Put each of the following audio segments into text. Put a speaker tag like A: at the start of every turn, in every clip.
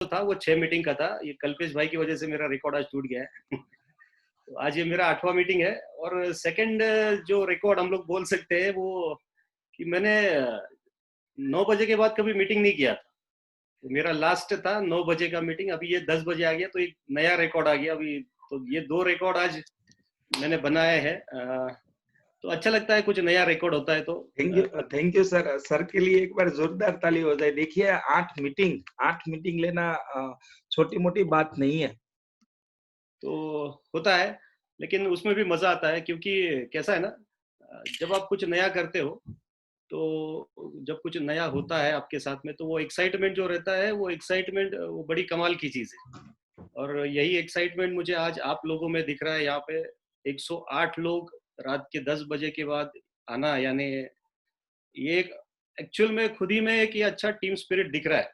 A: था वो 6 मीटिंग का था। ये कल्पेश भाई की वजह से मेरा रिकॉर्ड आज टूट गया है। तो आज ये मेरा 8वां मीटिंग है और सेकंड जो रिकॉर्ड हम लोग बोल सकते हैं वो कि मैंने 9 बजे के बाद कभी मीटिंग नहीं किया था। तो मेरा लास्ट था 9 बजे का मीटिंग, अभी ये 10 बजे आ गया तो एक नया रिकॉर्ड आ गया अभी। तो ये 2 रिकॉर्ड आज मैंने बनाए हैं। तो अच्छा लगता है कुछ नया रिकॉर्ड होता है तो।
B: Thank you sir. सर के लिए एक बार जोरदार ताली हो जाए। देखिए 8 मीटिंग लेना छोटी मोटी बात नहीं है।
A: तो होता है, लेकिन उसमें भी मजा आता है क्योंकि कैसा है ना, जब आप कुछ नया करते हो तो जब कुछ नया होता है आपके साथ में तो वो एक्साइटमेंट जो रहता है वो एक्साइटमेंट वो बड़ी कमाल की चीज है। और यही एक्साइटमेंट मुझे आज आप लोगों में दिख रहा है। यहाँ पे 108 लोग रात के 10 बजे के बाद आना, यानी ये एक एक्चुअल में खुद ही में एक ये अच्छा टीम स्पिरिट दिख रहा है।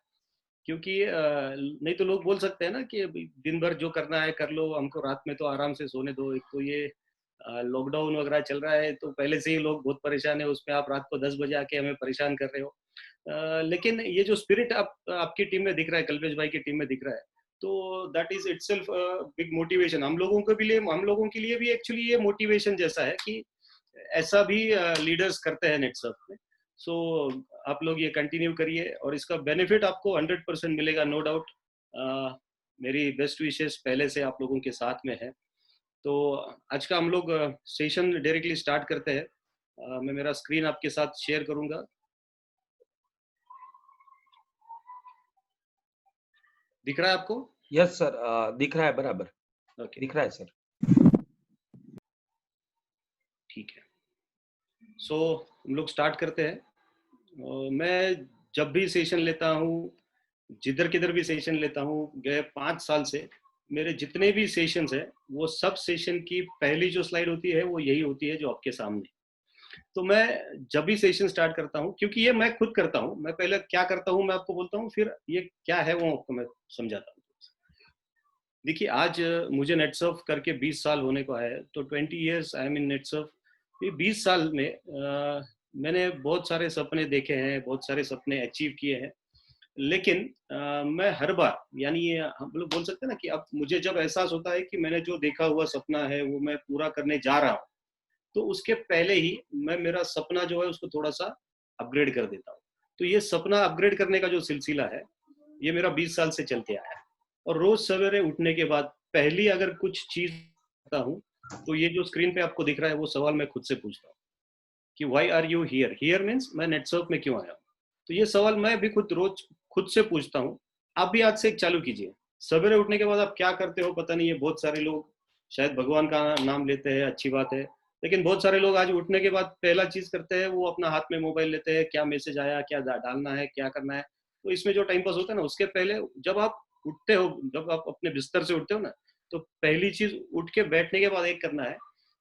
A: क्योंकि नहीं तो लोग बोल सकते हैं ना कि दिन भर जो करना है कर लो, हमको रात में तो आराम से सोने दो। एक तो ये लॉकडाउन वगैरह चल रहा है तो पहले से ही लोग बहुत परेशान है, उसमें आप रात को 10 बजे आके हमें परेशान कर रहे हो। लेकिन ये जो स्पिरिट आपकी टीम में दिख रहा है, कल्पेश भाई की टीम में दिख रहा है, तो that is itself big motivation हम लोगों के लिए। हम लोगों के लिए भी एक्चुअली ये मोटिवेशन जैसा है कि ऐसा भी लीडर्स करते हैं नेटसर्फ में। सो आप लोग ये कंटिन्यू करिए और इसका बेनिफिट आपको 100% मिलेगा, नो डाउट। मेरी बेस्ट विशेस पहले से आप लोगों के साथ में है। तो आज का हम लोग सेशन डायरेक्टली स्टार्ट करते हैं। मैं मेरा स्क्रीन आपके साथ शेयर करूंगा। दिख रहा है आपको?
B: यस सर, दिख रहा है बराबर।
A: ओके,
B: दिख रहा है सर।
A: ठीक है। सो हम लोग स्टार्ट करते हैं। मैं जब भी सेशन लेता हूँ, जिधर किधर भी सेशन लेता हूँ, गए 5 साल से मेरे जितने भी सेशंस है वो सब सेशन की पहली जो स्लाइड होती है वो यही होती है जो आपके सामने। तो मैं जब भी सेशन स्टार्ट करता हूँ, क्योंकि ये मैं खुद करता हूँ, मैं पहले क्या करता हूँ मैं आपको बोलता हूँ, फिर ये क्या है वो आपको मैं समझाता हूँ। देखिए आज मुझे नेटसर्फ करके 20 साल होने को है, तो 20 ईयर्स आई एम इन नेटसर्फ। ये 20 साल में मैंने बहुत सारे सपने देखे हैं, बहुत सारे सपने अचीव किए हैं। लेकिन मैं हर बार, यानी ये हम लोग बोल सकते हैं ना कि अब मुझे जब एहसास होता है कि मैंने जो देखा हुआ सपना है वो मैं पूरा करने जा रहा हूँ, तो उसके पहले ही मैं मेरा सपना जो है उसको थोड़ा सा अपग्रेड कर देता हूँ। तो ये सपना अपग्रेड करने का जो सिलसिला है ये मेरा 20 साल से चलते आया है। और रोज सवेरे उठने के बाद पहली अगर कुछ चीज करता हूँ तो ये जो स्क्रीन पे आपको दिख रहा है वो सवाल मैं खुद से पूछता हूँ कि why are you here. Here means मैं नेटसर्फ में क्यों आया हूँ। तो ये सवाल मैं भी खुद रोज खुद से पूछता हूँ। आप भी आज से एक चालू कीजिए। सवेरे उठने के बाद आप क्या करते हो पता नहीं है। बहुत सारे लोग शायद भगवान का नाम लेते हैं, अच्छी बात है, लेकिन बहुत सारे लोग आज उठने के बाद पहला चीज करते हैं वो अपना हाथ में मोबाइल लेते हैं, क्या मैसेज आया, क्या डालना है, क्या करना है। तो इसमें जो टाइम पास होता है ना, उसके पहले जब आप उठते हो, जब आप अपने बिस्तर से उठते हो ना, तो पहली चीज उठ के बैठने के बाद एक करना है।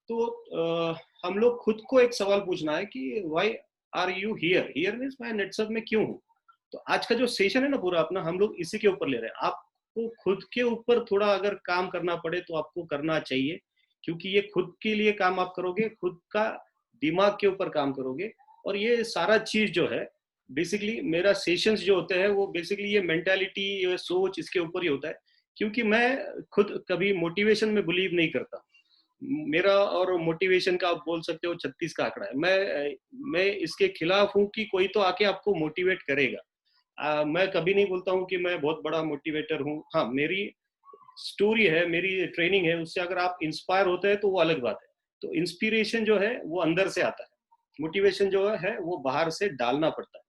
A: तो हम लोग खुद को एक सवाल पूछना है कि why are you here. Here means मैं नेटसर्फ में क्यों हूँ। तो आज का जो सेशन है ना पूरा अपना, हम लोग इसी के ऊपर ले रहे हैं। आपको खुद के ऊपर थोड़ा अगर काम करना पड़े तो आपको करना चाहिए, क्योंकि ये खुद के लिए काम आप करोगे, खुद का दिमाग के ऊपर काम करोगे। और ये सारा चीज जो है बेसिकली मेरा सेशंस जो होते हैं वो बेसिकली ये मेंटालिटी, ये सोच इसके ऊपर ही होता है। क्योंकि मैं खुद कभी मोटिवेशन में बिलीव नहीं करता। मेरा और मोटिवेशन का आप बोल सकते हो 36 का आंकड़ा है। मैं इसके खिलाफ हूँ कि कोई तो आके आपको मोटिवेट करेगा। मैं कभी नहीं बोलता हूँ कि मैं बहुत बड़ा मोटिवेटर हूँ। हाँ, मेरी स्टोरी है, मेरी ट्रेनिंग है, उससे अगर आप इंस्पायर होते हैं तो वो अलग बात है। तो इंस्पिरेशन जो है वो अंदर से आता है, मोटिवेशन जो है वो बाहर से डालना पड़ता है।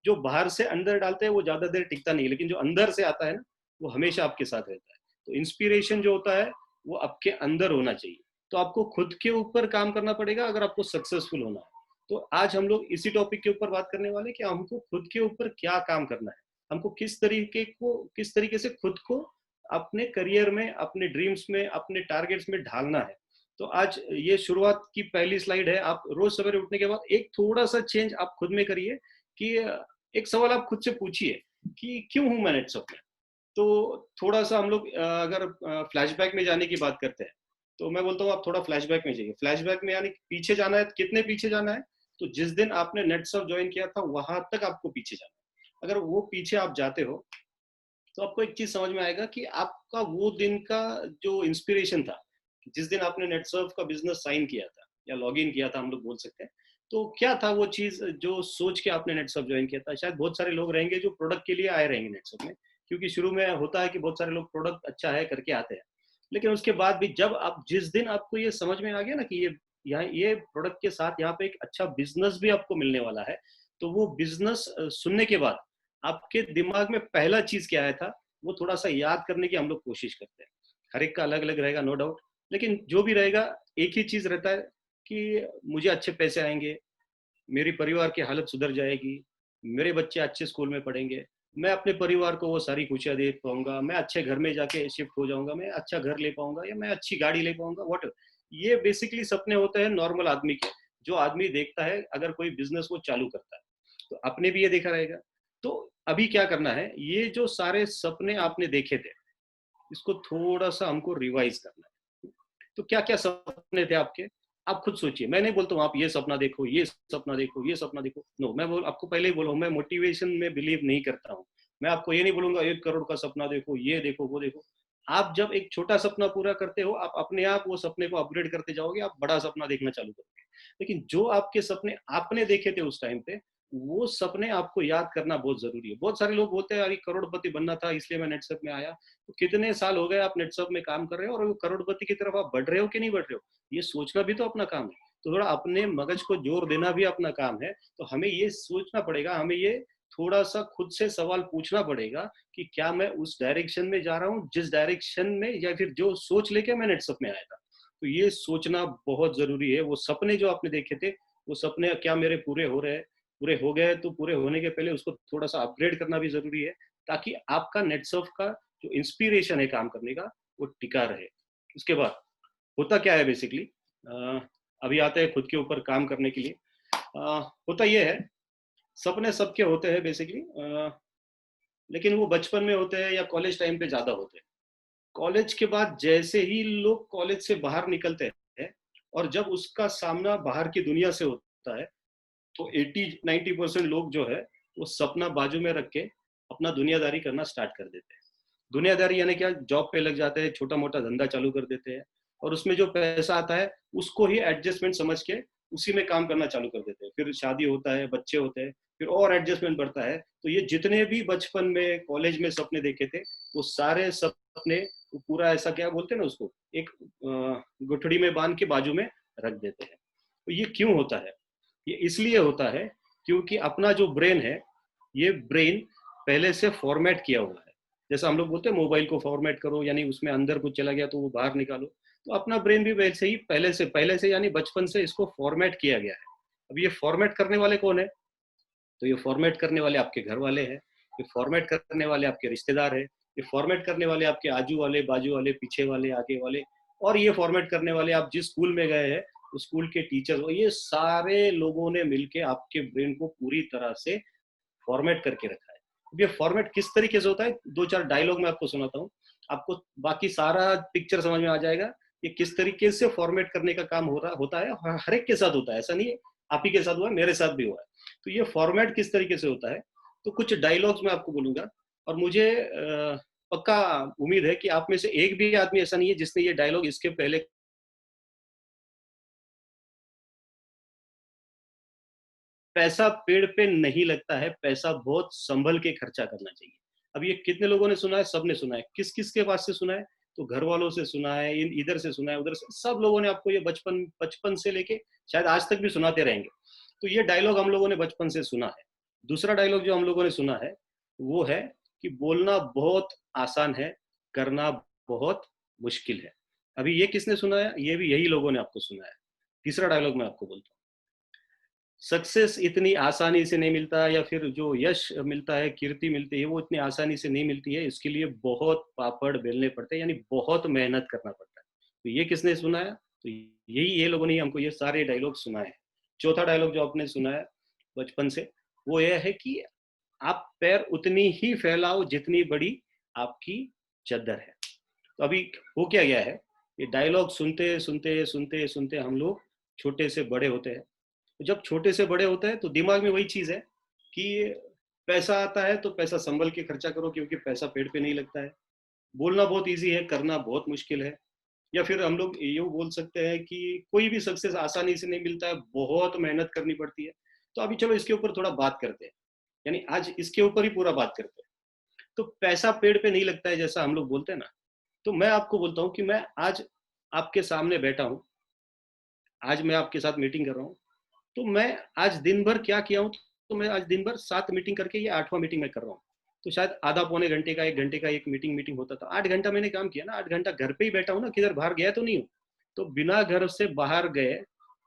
A: जो बाहर से अंदर डालते हैं वो ज्यादा देर टिकता नहीं है, लेकिन जो अंदर से आता है ना वो हमेशा आपके साथ रहता है। तो इंस्पिरेशन जो होता है वो आपके अंदर होना चाहिए। तो आपको खुद के ऊपर काम करना पड़ेगा अगर आपको सक्सेसफुल होना है। तो आज हम लोग इसी टॉपिक के ऊपर बात करने वाले कि हमको खुद के ऊपर क्या काम करना है, हमको किस तरीके से खुद को अपने करियर में, अपने ड्रीम्स में, अपने टारगेट्स में ढालना है। तो आज ये शुरुआत की पहली स्लाइड है। आप रोज सवेरे उठने के बाद एक थोड़ा सा चेंज आप खुद में करिए कि एक सवाल आप खुद से पूछिए कि क्यों हूं मैं नेटसर्फ में। तो थोड़ा सा हम लोग अगर फ्लैशबैक में जाने की बात करते हैं तो मैं बोलता हूँ आप थोड़ा फ्लैशबैक में जाइए। फ्लैशबैक में यानी पीछे जाना है, कितने पीछे जाना है, तो जिस दिन आपने नेटसर्फ ज्वाइन किया था वहां तक आपको पीछे जाना है। अगर वो पीछे आप जाते हो तो आपको एक चीज समझ में आएगा कि आपका वो दिन का जो इंस्पिरेशन था, जिस दिन आपने नेटसर्फ का बिजनेस साइन किया था या लॉग इन किया था, हम लोग बोल सकते हैं, तो क्या था वो चीज जो सोच के आपने नेटसर्फ ज्वाइन किया था? शायद बहुत सारे लोग रहेंगे जो प्रोडक्ट के लिए आए रहेंगे नेटसर्फ में, क्योंकि शुरू में होता है कि बहुत सारे लोग प्रोडक्ट अच्छा है करके आते हैं, लेकिन उसके बाद भी जब आप जिस दिन आपको ये समझ में आ गया ना कि ये प्रोडक्ट के साथ यहाँ पे एक अच्छा बिजनेस भी आपको मिलने वाला है, तो वो बिजनेस सुनने के बाद आपके दिमाग में पहला चीज क्या आया था, वो थोड़ा सा याद करने की हम लोग कोशिश करते हैं। हर एक का अलग अलग रहेगा, नो डाउट, लेकिन जो भी रहेगा एक ही चीज रहता है कि मुझे अच्छे पैसे आएंगे, मेरी परिवार की हालत सुधर जाएगी, मेरे बच्चे अच्छे स्कूल में पढ़ेंगे, मैं अपने परिवार को वो सारी खुशियां दे पाऊंगा, मैं अच्छे घर में जाके शिफ्ट हो जाऊंगा, मैं अच्छा घर ले पाऊंगा या मैं अच्छी गाड़ी ले पाऊंगा, वॉट। ये बेसिकली सपने होते हैं नॉर्मल आदमी के, जो आदमी देखता है अगर कोई बिजनेस वो चालू करता है, तो आपने भी ये देखा रहेगा। तो अभी क्या करना है, ये जो सारे सपने आपने देखे थे, इसको थोड़ा सा हमको रिवाइज करना है। तो क्या क्या सपने थे आपके, आप खुद सोचिए। मैं नहीं बोलता हूँ आप ये सपना देखो, ये सपना देखो, ये सपना देखो, नो, मैं आपको पहले ही बोला हूँ, मैं मोटिवेशन में बिलीव नहीं करता हूँ। मैं आपको ये नहीं बोलूंगा 1 करोड़ का सपना देखो, ये देखो, वो देखो। आप जब एक छोटा सपना पूरा करते हो, आप अपने आप वो सपने को अपग्रेड करते जाओगे, आप बड़ा सपना देखना चालू करोगे। लेकिन जो आपके सपने आपने देखे थे उस टाइम पे, वो सपने आपको याद करना बहुत जरूरी है। बहुत सारे लोग बोलते हैं यार करोड़पति बनना था इसलिए मैं नेटसप में आया। तो कितने साल हो गए आप नेटसप में काम कर रहे हो और करोड़पति की तरफ आप बढ़ रहे हो कि नहीं बढ़ रहे हो, ये सोचना भी तो अपना काम है। तो थोड़ा अपने मगज को जोर देना भी अपना काम है। तो हमें ये सोचना पड़ेगा, हमें ये थोड़ा सा खुद से सवाल पूछना पड़ेगा कि क्या मैं उस डायरेक्शन में जा रहा हूँ जिस डायरेक्शन में, या फिर जो सोच लेके मैं नेटसप में आया था। तो ये सोचना बहुत जरूरी है। वो सपने जो आपने देखे थे, वो सपने क्या मेरे पूरे हो रहे हैं? पूरे हो गए तो पूरे होने के पहले उसको थोड़ा सा अपग्रेड करना भी जरूरी है, ताकि आपका नेटसर्फ का जो इंस्पिरेशन है काम करने का, वो टिका रहे। उसके बाद होता क्या है बेसिकली, अभी आते हैं खुद के ऊपर काम करने के लिए। होता यह है, सपने सबके होते हैं बेसिकली, लेकिन वो बचपन में होते हैं या कॉलेज टाइम पे ज्यादा होते हैं। कॉलेज के बाद जैसे ही लोग कॉलेज से बाहर निकलते हैं और जब उसका सामना बाहर की दुनिया से होता है, तो 80-90% लोग जो है वो सपना बाजू में रख के अपना दुनियादारी करना स्टार्ट कर देते हैं। दुनियादारी यानी क्या, जॉब पे लग जाते हैं, छोटा मोटा धंधा चालू कर देते हैं, और उसमें जो पैसा आता है उसको ही एडजस्टमेंट समझ के उसी में काम करना चालू कर देते हैं। फिर शादी होता है, बच्चे होते हैं, फिर और एडजस्टमेंट बढ़ता है। तो ये जितने भी बचपन में कॉलेज में सपने देखे थे, वो सारे सपने वो पूरा ऐसा क्या बोलते हैं ना उसको, एक गुठड़ी में बांध के बाजू में रख देते हैं। तो ये क्यों होता है? ये इसलिए होता है क्योंकि अपना जो ब्रेन है, ये ब्रेन पहले से फॉर्मेट किया हुआ है। जैसा हम लोग बोलते हैं मोबाइल को फॉर्मेट करो, यानी उसमें अंदर कुछ चला गया तो वो बाहर निकालो। तो अपना ब्रेन भी वैसे ही पहले से यानी बचपन से इसको फॉर्मेट किया गया है। अब ये फॉर्मेट करने वाले कौन है? तो ये फॉर्मेट करने वाले आपके घर वाले हैं, ये फॉर्मेट करने वाले आपके रिश्तेदार हैं, ये फॉर्मेट करने वाले आपके आजू वाले, बाजू वाले, पीछे वाले, आगे वाले, और ये फॉर्मेट करने वाले आप जिस स्कूल में गए हैं उस स्कूल के टीचर, ये सारे लोगों ने मिलके आपके ब्रेन को पूरी तरह से फॉर्मेट करके रखा है। अब ये फॉर्मेट किस तरीके से होता है, 2-4 डायलॉग मैं आपको सुनाता हूँ, आपको बाकी सारा पिक्चर समझ में आ जाएगा कि किस तरीके से फॉर्मेट करने का काम हो रहा होता है। हर एक के साथ होता है, ऐसा नहीं है आप ही के साथ हुआ है, मेरे साथ भी हुआ है। तो ये फॉर्मेट किस तरीके से होता है, तो कुछ डायलॉग्स मैं आपको बोलूंगा, और मुझे पक्का उम्मीद है कि आप में से एक भी आदमी ऐसा नहीं है जिसने ये डायलॉग इसके पहले। पैसा पेड़ पे नहीं लगता है, पैसा बहुत संभल के खर्चा करना चाहिए। अब ये कितने लोगों ने सुना है? सबने सुना है। किस किस के पास से सुना है? तो घर वालों से सुना है, इधर से सुना है, उधर से, सब लोगों ने आपको ये बचपन बचपन से लेके शायद आज तक भी सुनाते रहेंगे। तो ये डायलॉग हम लोगों ने बचपन से सुना है। दूसरा डायलॉग जो हम लोगों ने सुना है वो है कि बोलना बहुत आसान है, करना बहुत मुश्किल है। अभी ये किसने सुना है? ये भी यही लोगों ने आपको सुना है। तीसरा डायलॉग मैं आपको बोलता हूँ, सक्सेस इतनी आसानी से नहीं मिलता, या फिर जो यश मिलता है, कीर्ति मिलती है, वो इतनी आसानी से नहीं मिलती है, इसके लिए बहुत पापड़ बेलने पड़ते हैं, यानी बहुत मेहनत करना पड़ता है। तो ये किसने सुनाया? तो यही ये लोगों ने हमको ये सारे डायलॉग सुनाए हैं। चौथा डायलॉग जो आपने सुना है बचपन से, वो यह है कि आप पैर उतनी ही फैलाओ जितनी बड़ी आपकी चद्दर है। तो अभी हो क्या गया है, ये डायलॉग सुनते सुनते सुनते सुनते हम लोग छोटे से बड़े होते हैं। जब छोटे से बड़े होते हैं तो दिमाग में वही चीज है कि पैसा आता है तो पैसा संभल के खर्चा करो, क्योंकि पैसा पेड़ पे नहीं लगता है। बोलना बहुत ईजी है, करना बहुत मुश्किल है। या फिर हम लोग यूँ बोल सकते हैं कि कोई भी सक्सेस आसानी से नहीं मिलता है, बहुत मेहनत करनी पड़ती है। तो अभी चलो इसके ऊपर थोड़ा बात करते हैं, यानी आज इसके ऊपर ही पूरा बात करते हैं। तो पैसा पेड़ पे नहीं लगता है जैसा हम लोग बोलते हैं ना, तो मैं आपको बोलता हूँ कि मैं आज आपके सामने बैठा हूँ, आज मैं आपके साथ मीटिंग कर रहा हूँ, तो मैं आज दिन भर क्या किया हूँ, तो मैं आज दिन भर 7 मीटिंग करके ये 8वां मीटिंग मैं कर रहा हूँ। तो शायद आधा पौने घंटे का 1 घंटे का एक मीटिंग होता था, 8 घंटा मैंने काम किया ना, 8 घंटा घर पे ही बैठा हूँ ना, किधर बाहर गया तो नहीं हूँ। तो बिना घर से बाहर गए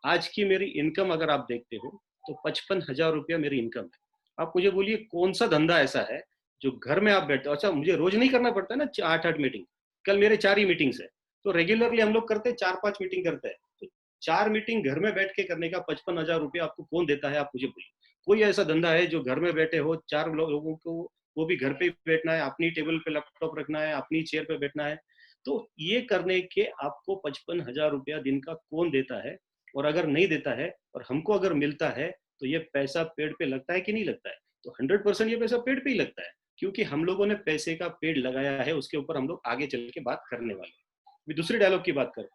A: आज की मेरी इनकम अगर आप देखते हो तो 55,000 रुपया मेरी इनकम है। आप मुझे बोलिए कौन सा धंधा ऐसा है जो घर में आप बैठते हो। अच्छा, मुझे रोज नहीं करना पड़ता है ना 8-8 मीटिंग, कल मेरे 4 ही मीटिंग्स है, तो रेगुलरली हम लोग करते हैं 4-5 मीटिंग करते हैं। तो 4 मीटिंग घर में बैठ के करने का 55,000 रुपया आपको कौन देता है, आप मुझे बोलिए। कोई ऐसा धंधा है जो घर में बैठे हो 4 लोगों को, वो भी घर पे ही बैठना है, अपनी टेबल पे लैपटॉप रखना है, अपनी चेयर पे बैठना है, तो ये करने के आपको 55,000 रुपया दिन का कौन देता है। और अगर नहीं देता है और हमको अगर मिलता है, तो ये पैसा पेड़ पे लगता है कि नहीं लगता है? तो 100% ये पैसा पेड़ पे ही लगता है, क्योंकि हम लोगों ने पैसे का पेड़ लगाया है, उसके ऊपर हम लोग आगे चल के बात करने वाले हैं। अभी दूसरे डायलॉग की बात करें,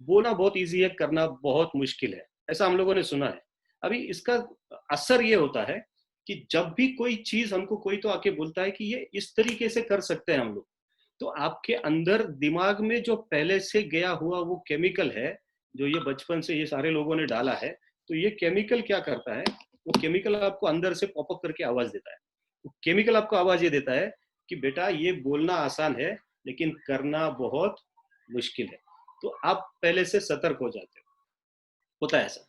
A: बोलना बहुत ईजी है, करना बहुत मुश्किल है, ऐसा हम लोगों ने सुना है। अभी इसका असर ये होता है कि जब भी कोई चीज हमको कोई तो आके बोलता है कि ये इस तरीके से कर सकते हैं हम लोग, तो आपके अंदर दिमाग में जो पहले से गया हुआ वो केमिकल है, जो ये बचपन से ये सारे लोगों ने डाला है, तो ये केमिकल क्या करता है, वो केमिकल आपको अंदर से पॉपअप करके आवाज देता है। वो केमिकल आपको आवाज ये देता है कि बेटा ये बोलना आसान है, लेकिन करना बहुत मुश्किल है। तो आप पहले से सतर्क हो जाते हो, होता है ऐसा।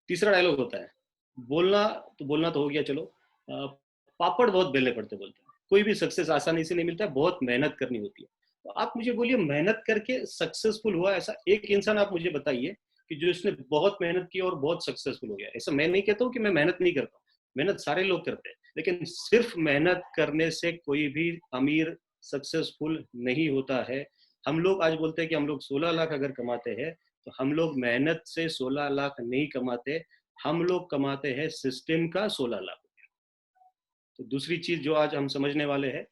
A: तीसरा डायलॉग होता है, बोलना तो हो गया, चलो पापड़ बहुत बेलने पड़ते बोलते हैं। कोई भी सक्सेस आसानी से नहीं मिलता है, बहुत मेहनत करनी होती है। तो आप मुझे बोलिए, मेहनत करके सक्सेसफुल हुआ ऐसा एक इंसान आप मुझे बताइए कि जो इसने बहुत मेहनत की और बहुत सक्सेसफुल हो गया। ऐसा मैं नहीं कहता हूँ कि मैं मेहनत नहीं करता हूँ, मेहनत सारे लोग करते हैं, लेकिन सिर्फ मेहनत करने से कोई भी अमीर सक्सेसफुल नहीं होता है। हम लोग आज बोलते हैं कि हम लोग 16 लाख अगर कमाते हैं, तो हम लोग मेहनत से 16 लाख नहीं कमाते, हम लोग कमाते हैं सिस्टम का 16 लाख। तो दूसरी चीज जो आज हम समझने वाले हैं,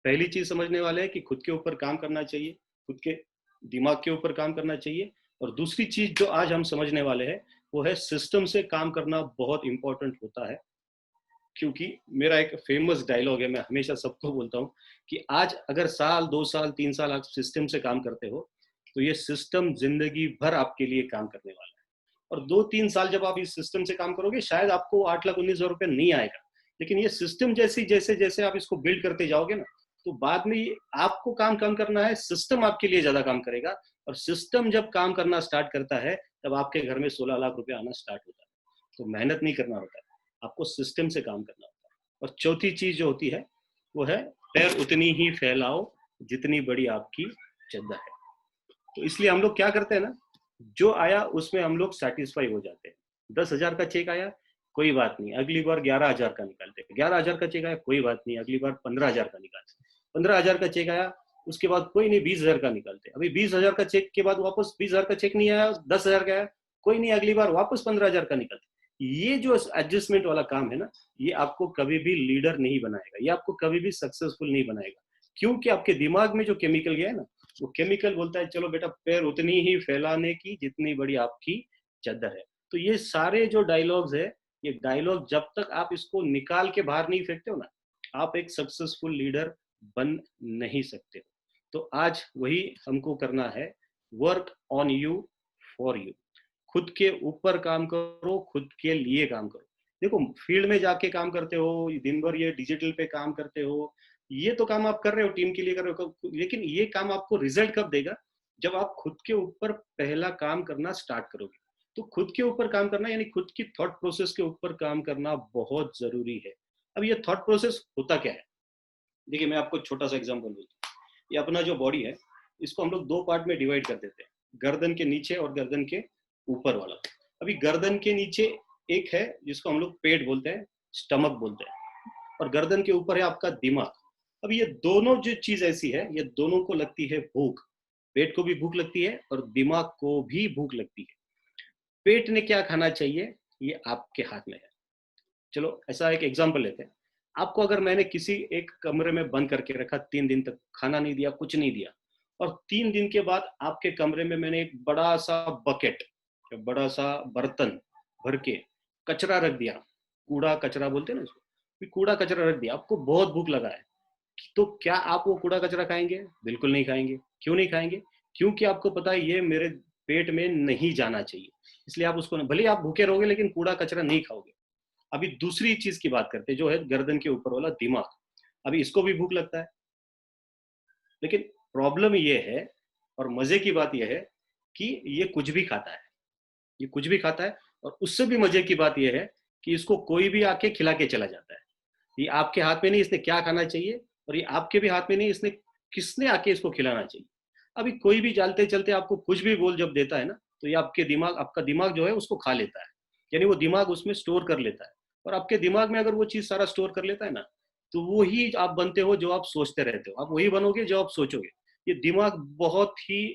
A: पहली चीज समझने वाले हैं कि खुद के ऊपर काम करना चाहिए, खुद के दिमाग के ऊपर काम करना चाहिए। और दूसरी चीज जो आज हम समझने वाले हैं वो है सिस्टम से काम करना बहुत इंपॉर्टेंट होता है। क्योंकि मेरा एक फेमस डायलॉग है, मैं हमेशा सबको बोलता हूँ कि आज अगर साल 2 साल 3 साल आप सिस्टम से काम करते हो, तो ये सिस्टम जिंदगी भर आपके लिए काम करने वाला है। और 2-3 साल जब आप इस सिस्टम से काम करोगे, शायद आपको 8,19,000 रुपये नहीं आएगा, लेकिन ये सिस्टम जैसे जैसे आप इसको बिल्ड करते जाओगे ना, तो बाद में आपको काम कम करना है, सिस्टम आपके लिए ज्यादा काम करेगा। और सिस्टम जब काम करना स्टार्ट करता है, तब आपके घर में 16 लाख रुपए आना स्टार्ट होता है। तो मेहनत नहीं करना होता है, आपको सिस्टम से काम करना होता है। और चौथी चीज जो होती है वो है, पैर उतनी ही फैलाओ जितनी बड़ी आपकी चद्दर है। तो इसलिए हम लोग क्या करते हैं ना, जो आया उसमें हम लोग सेटिस्फाई हो जाते हैं। 10,000 का चेक आया, कोई बात नहीं, अगली बार 11,000 का निकालते हैं। 11,000 का चेक आया, कोई बात नहीं, अगली बार 15,000 का निकालते हैं। 15,000 का चेक आया, उसके बाद कोई नहीं, 20,000 का निकालते हैं। अभी 20,000 का चेक के बाद वापस 20,000 का चेक नहीं आया, 10,000 का आया, कोई नहीं, अगली बार वापस 15,000 का निकालते हैं। ये जो एडजस्टमेंट वाला काम है ना, ये आपको कभी भी लीडर नहीं बनाएगा, ये आपको कभी भी सक्सेसफुल नहीं बनाएगा। क्योंकि आपके दिमाग में जो केमिकल गया है ना, वो केमिकल बोलता है चलो बेटा, पैर उतनी ही फैलाने की जितनी बड़ी आपकी चद्दर है। तो ये सारे जो डायलॉग्स है, ये डायलॉग जब तक आप इसको निकाल के बाहर नहीं फेंकते हो ना, आप एक सक्सेसफुल लीडर बन नहीं सकते हो। तो आज वही हमको करना है, work on you for you. खुद के ऊपर काम करो, खुद के लिए काम करो। देखो, फील्ड में जाके काम करते हो, दिन भर ये डिजिटल पे काम करते हो, ये तो काम आप कर रहे हो, टीम के लिए कर रहे हो, लेकिन ये काम आपको रिजल्ट कब देगा? जब आप खुद के ऊपर पहला काम करना स्टार्ट करोगे। तो खुद के ऊपर काम करना यानी खुद की थॉट प्रोसेस के ऊपर काम करना बहुत जरूरी है। अब ये थॉट प्रोसेस होता क्या है? देखिए, मैं आपको छोटा सा एग्जांपल दूं। ये अपना जो बॉडी है, इसको हम लोग 2 पार्ट में डिवाइड कर देते हैं, गर्दन के नीचे और गर्दन के ऊपर वाला। अभी गर्दन के नीचे एक है जिसको हम लोग पेट बोलते हैं, स्टमक बोलते हैं, और गर्दन के ऊपर है आपका दिमाग। अब ये दोनों जो चीज ऐसी है, ये दोनों को लगती है भूख। पेट को भी भूख लगती है और दिमाग को भी भूख लगती है। पेट ने क्या खाना चाहिए, ये आपके हाथ में है। चलो ऐसा एक एग्जांपल लेते हैं। आपको अगर मैंने किसी एक कमरे में बंद करके रखा 3 दिन तक, खाना नहीं दिया, कुछ नहीं दिया, और 3 दिन के बाद आपके कमरे में मैंने एक बड़ा सा बकेट, बड़ा सा बर्तन भर के कचरा रख दिया, कूड़ा कचरा बोलते हैं ना उसको, कूड़ा कचरा रख दिया, आपको बहुत भूख लगा है, तो क्या आप वो कूड़ा कचरा खाएंगे? बिल्कुल नहीं खाएंगे। क्यों नहीं खाएंगे? क्योंकि आपको पता है ये मेरे पेट में नहीं जाना चाहिए, इसलिए आप उसको, भले आप भूखे रहोगे लेकिन कूड़ा कचरा नहीं खाओगे। अभी दूसरी चीज की बात करते हैं, जो है गर्दन के ऊपर वाला दिमाग। अभी इसको भी भूख लगता है, लेकिन प्रॉब्लम ये है और मजे की बात यह है कि ये कुछ भी खाता है, ये कुछ भी खाता है, और उससे भी मजे की बात यह है कि इसको कोई भी आके खिला के चला जाता है। ये आपके हाथ में नहीं इसने क्या खाना चाहिए, और ये आपके भी हाथ में नहीं इसने किसने आके इसको खिलाना चाहिए। अभी कोई भी चलते चलते आपको कुछ भी बोल जब देता है ना, तो ये आपका दिमाग जो है उसको खा लेता है, यानी वो दिमाग उसमें स्टोर कर लेता है। और आपके दिमाग में अगर वो चीज सारा स्टोर कर लेता है ना, तो वो ही आप बनते हो जो आप सोचते रहते हो, आप वही बनोगे जो आप सोचोगे। ये दिमाग बहुत ही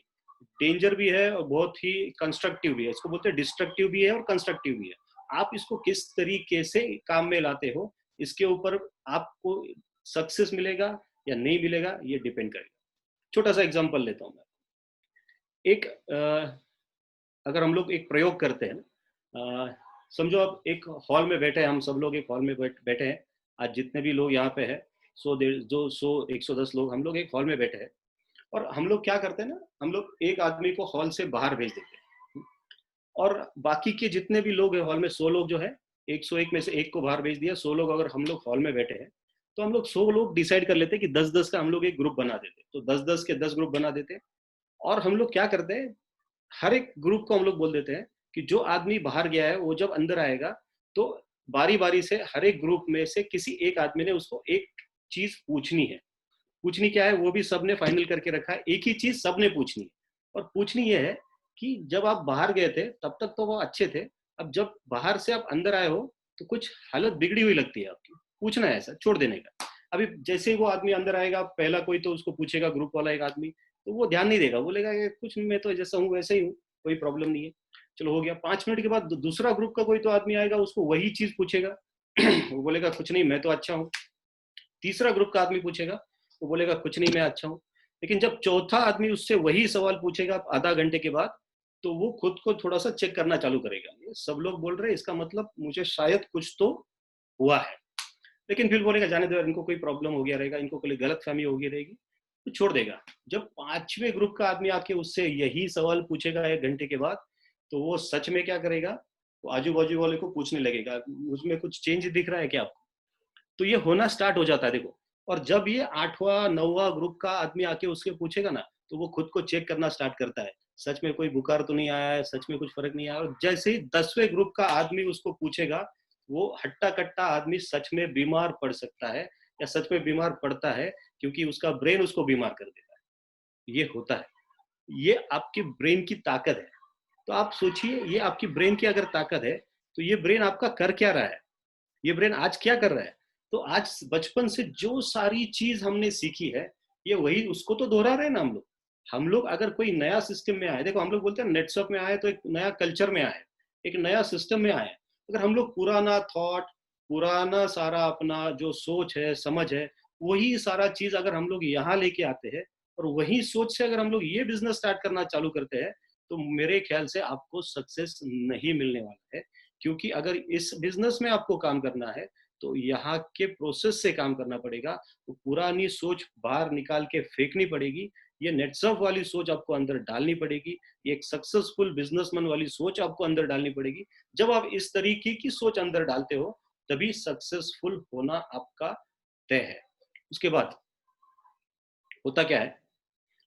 A: डेंजर भी है और बहुत ही कंस्ट्रक्टिव भी है, इसको बोलते हैं डिस्ट्रक्टिव भी है और कंस्ट्रक्टिव भी है। आप इसको किस तरीके से काम में लाते हो, इसके ऊपर आपको सक्सेस मिलेगा या नहीं मिलेगा ये डिपेंड करेगा। छोटा सा एग्जांपल लेता हूं मैं। एक अगर हम लोग एक प्रयोग करते हैं ना, समझो आप एक हॉल में बैठे हैं, हम सब लोग एक हॉल में बैठे हैं, आज जितने भी लोग यहाँ पे हैं, 100 110 लोग, हम लोग एक हॉल में बैठे हैं, और हम लोग क्या करते हैं ना, हम लोग एक आदमी को हॉल से बाहर भेज देते हैं, और बाकी के जितने भी लोग हैं हॉल में, 100 लोग जो है, 101 में से एक को बाहर भेज दिया, 100 लोग अगर हम लोग हॉल में बैठे हैं, तो हम लोग 100 लोग डिसाइड कर लेते हैं कि 10-10 का हम लोग एक ग्रुप बना देते, तो 10-10 के 10 ग्रुप बना देते। और हम लोग क्या करते हैं, हर एक ग्रुप को हम लोग बोल देते हैं कि जो आदमी बाहर गया है वो जब अंदर आएगा, तो बारी बारी से हर एक ग्रुप में से किसी एक आदमी ने उसको एक चीज पूछनी है। पूछनी क्या है वो भी सबने फाइनल करके रखा है, एक ही चीज सबने पूछनी है। और पूछनी ये है कि जब आप बाहर गए थे तब तक तो वो अच्छे थे, अब जब बाहर से आप अंदर आए हो तो कुछ हालत बिगड़ी हुई लगती है आपकी, पूछना है, ऐसा छोड़ देने का। अभी जैसे ही वो आदमी अंदर आएगा, पहला कोई तो उसको पूछेगा, ग्रुप वाला एक आदमी, तो वो ध्यान नहीं देगा, बोलेगा कि कुछ मैं तो जैसा हूँ वैसे ही हूँ, कोई प्रॉब्लम नहीं है, चलो हो गया। 5 मिनट के बाद दूसरा ग्रुप का कोई तो आदमी आएगा, उसको वही चीज पूछेगा वो बोलेगा कुछ नहीं मैं तो अच्छा हूँ। तीसरा ग्रुप का आदमी पूछेगा, वो बोलेगा कुछ नहीं मैं अच्छा हूँ। लेकिन जब चौथा आदमी उससे वही सवाल पूछेगा आधा घंटे के बाद, तो वो खुद को थोड़ा सा चेक करना चालू करेगा, ये सब लोग बोल रहे हैं इसका मतलब मुझे शायद कुछ तो हुआ है। लेकिन फिर बोलेगा जाने दो, इनको कोई प्रॉब्लम हो गया रहेगा, इनको कोई गलत फहमी हो गई रहेगी, तो छोड़ देगा। जब 5वें ग्रुप का आदमी आके उससे यही सवाल पूछेगा 1 घंटे के बाद, तो वो सच में क्या करेगा, वो आजू बाजू वाले को पूछने लगेगा उसमें कुछ चेंज दिख रहा है क्या आपको। तो ये होना स्टार्ट हो जाता है, देखो। और जब ये 8वां 9वां ग्रुप का आदमी आके उसके पूछेगा ना, तो वो खुद को चेक करना स्टार्ट करता है, सच में कोई बुखार तो नहीं आया है, सच में कुछ फर्क नहीं आया। और जैसे ही 10वें ग्रुप का आदमी उसको पूछेगा, वो हट्टा कट्टा आदमी सच में बीमार पड़ सकता है, या सच में बीमार पड़ता है, क्योंकि उसका ब्रेन उसको बीमार कर देता है। ये होता है, ये आपके ब्रेन की ताकत है। तो आप सोचिए, ये आपकी ब्रेन की अगर ताकत है, तो ये ब्रेन आपका कर क्या रहा है, ये ब्रेन आज क्या कर रहा है। तो आज बचपन से जो सारी चीज हमने सीखी है, ये वही उसको तो दोहरा रहे हैं ना हम लोग। हम लोग अगर कोई नया सिस्टम में आए, देखो हम लोग बोलते हैं नेटवर्क में आए तो एक नया कल्चर में आए, एक नया सिस्टम में आए। अगर हम लोग पुराना थॉट, पुराना सारा अपना जो सोच है, समझ है, वही सारा चीज अगर हम लोग यहाँ लेके आते हैं, और वही सोच से अगर हम लोग ये बिजनेस स्टार्ट करना चालू करते हैं, तो मेरे ख्याल से आपको सक्सेस नहीं मिलने वाला है। क्योंकि अगर इस बिजनेस में आपको काम करना है, तो यहाँ के प्रोसेस से काम करना पड़ेगा। तो पुरानी सोच बाहर निकाल के फेंकनी पड़ेगी, ये नेटसर्फ वाली सोच आपको अंदर डालनी पड़ेगी, ये एक सक्सेसफुल बिजनेसमैन वाली सोच आपको अंदर डालनी पड़ेगी। जब आप इस तरीके की सोच अंदर डालते हो, तभी सक्सेसफुल होना आपका तय है। उसके बाद होता क्या है,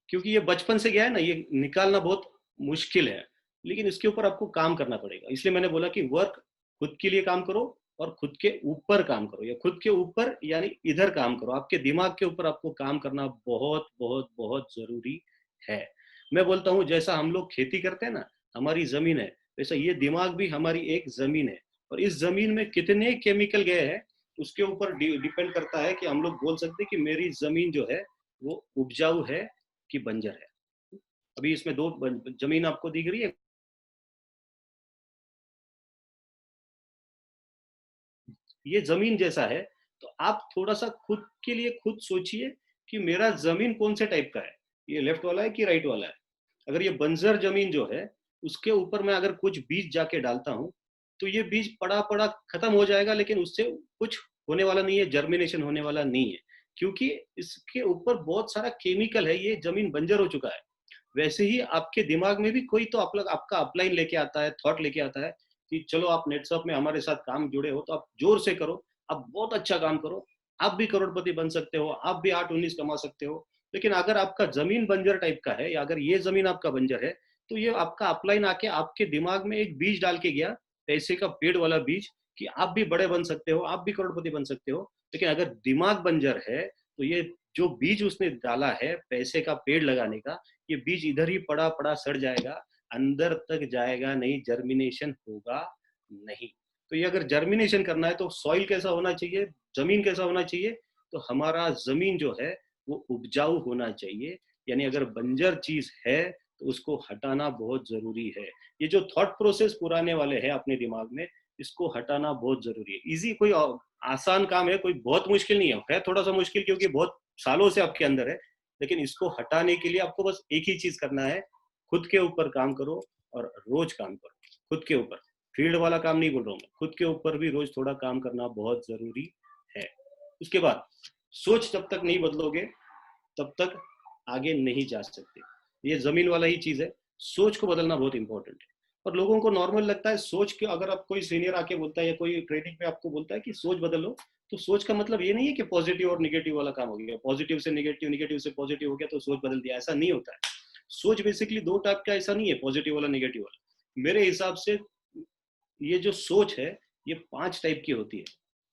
A: क्योंकि ये बचपन से गया है ना, ये निकालना बहुत मुश्किल है, लेकिन इसके ऊपर आपको काम करना पड़ेगा। इसलिए मैंने बोला कि वर्क, खुद के लिए काम करो, और खुद के ऊपर काम करो, या खुद के ऊपर यानी इधर काम करो, आपके दिमाग के ऊपर आपको काम करना बहुत बहुत बहुत जरूरी है। मैं बोलता हूँ जैसा हम लोग खेती करते हैं ना, हमारी जमीन है, वैसा ये दिमाग भी हमारी एक जमीन है। और इस जमीन में कितने केमिकल गए हैं, उसके ऊपर डिपेंड करता है कि हम लोग बोल सकते हैं कि मेरी जमीन जो है वो उपजाऊ है कि बंजर है। अभी इसमें दो जमीन आपको दिख रही है, ये जमीन जैसा है। तो आप थोड़ा सा खुद के लिए खुद सोचिए कि मेरा जमीन कौन से टाइप का है, ये लेफ्ट वाला है कि राइट वाला है। अगर ये बंजर जमीन जो है उसके ऊपर मैं अगर कुछ बीज जाके डालता हूँ तो ये बीज पड़ा पड़ा खत्म हो जाएगा, लेकिन उससे कुछ होने वाला नहीं है, जर्मिनेशन होने वाला नहीं है, क्योंकि इसके ऊपर बहुत सारा केमिकल है, ये जमीन बंजर हो चुका है। वैसे ही आपके दिमाग में भी कोई तो आपका अपलाइन लेके आता है, थॉट लेके आता है कि चलो आप नेटसप में हमारे साथ काम जुड़े हो तो आप जोर से करो, आप बहुत अच्छा काम करो, आप भी करोड़पति बन सकते हो, आप भी 8-19 कमा सकते हो। लेकिन अगर आपका जमीन बंजर टाइप का है, या अगर ये जमीन आपका बंजर है, तो ये आपका अपलाइन आके आपके दिमाग में एक बीज डाल के गया, पैसे का पेड़ वाला बीज, कि आप भी बड़े बन सकते हो, आप भी करोड़पति बन सकते हो। लेकिन अगर दिमाग बंजर है तो ये जो बीज उसने डाला है पैसे का पेड़ लगाने का, ये बीज इधर ही पड़ा पड़ा सड़ जाएगा, अंदर तक जाएगा नहीं, जर्मिनेशन होगा नहीं। तो ये अगर जर्मिनेशन करना है तो सॉइल कैसा होना चाहिए, जमीन कैसा होना चाहिए, तो हमारा जमीन जो है वो उपजाऊ होना चाहिए। यानी अगर बंजर चीज है तो उसको हटाना बहुत जरूरी है। ये जो थॉट प्रोसेस पुराने वाले हैं अपने दिमाग में, इसको हटाना बहुत जरूरी है। इजी कोई आसान काम है, कोई बहुत मुश्किल नहीं है थोड़ा सा मुश्किल क्योंकि बहुत सालों से आपके अंदर है, लेकिन इसको हटाने के लिए आपको बस एक ही चीज करना है, खुद के ऊपर काम करो और रोज काम करो। खुद के ऊपर, फील्ड वाला काम नहीं बोल रहा हूँ मैं, खुद के ऊपर भी रोज थोड़ा काम करना बहुत जरूरी है। उसके बाद सोच जब तक नहीं बदलोगे तब तक आगे नहीं जा सकते। ये जमीन वाला ही चीज है, सोच को बदलना बहुत इंपॉर्टेंट है। और लोगों को नॉर्मल लगता है सोच के, अगर आप कोई सीनियर आके बोलता है या कोई ट्रेनिंग में आपको बोलता है कि सोच बदलो, तो सोच का मतलब ये नहीं है कि पॉजिटिव और निगेटिव वाला काम हो गया, पॉजिटिव से निगेटिव, निगेटिव से पॉजिटिव हो गया तो सोच बदल दिया, ऐसा नहीं होता है। सोच बेसिकली दो टाइप का, ऐसा नहीं है पॉजिटिव वाला निगेटिव वाला। मेरे हिसाब से ये जो सोच है ये 5 टाइप की होती है,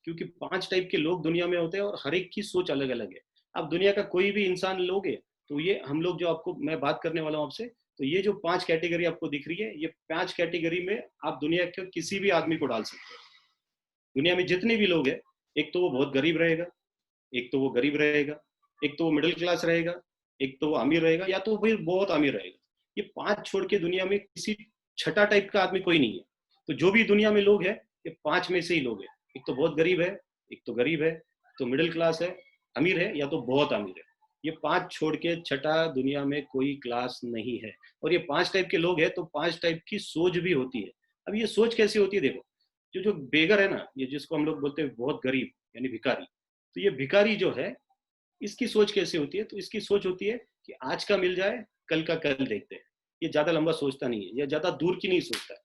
A: क्योंकि 5 टाइप के लोग दुनिया में होते हैं और हर एक की सोच अलग अलग है। आप दुनिया का कोई भी इंसान लोगे तो ये हम लोग जो आपको मैं बात करने वाला हूँ आपसे, तो ये जो 5 कैटेगरी आपको दिख रही है, ये 5 कैटेगरी में आप दुनिया के किसी भी आदमी को डाल सकते हो। दुनिया में जितने भी लोग हैं, एक तो वो बहुत गरीब रहेगा, एक तो वो गरीब रहेगा, एक तो वो मिडिल क्लास रहेगा, एक तो वो अमीर रहेगा, या तो फिर बहुत अमीर रहेगा। ये 5 छोड़ के दुनिया में किसी छठा टाइप का आदमी कोई नहीं है। तो जो भी दुनिया में लोग हैं ये 5 में से ही लोग हैं। एक तो बहुत गरीब है, एक तो गरीब है, तो मिडिल क्लास है, अमीर है, या तो बहुत अमीर है। ये 5 छोड़ के छठा दुनिया में कोई क्लास नहीं है। और ये 5 टाइप के लोग हैं तो 5 टाइप की सोच भी होती है। अब ये सोच कैसी होती है देखो, जो जो बेगर है ना, ये जिसको हम लोग बोलते हैं बहुत गरीब यानी भिखारी, तो ये भिखारी जो है इसकी सोच कैसे होती है, तो इसकी सोच होती है कि आज का मिल जाए, कल का कल देखते हैं। ये ज्यादा लंबा सोचता नहीं है, या ज्यादा दूर की नहीं सोचता है।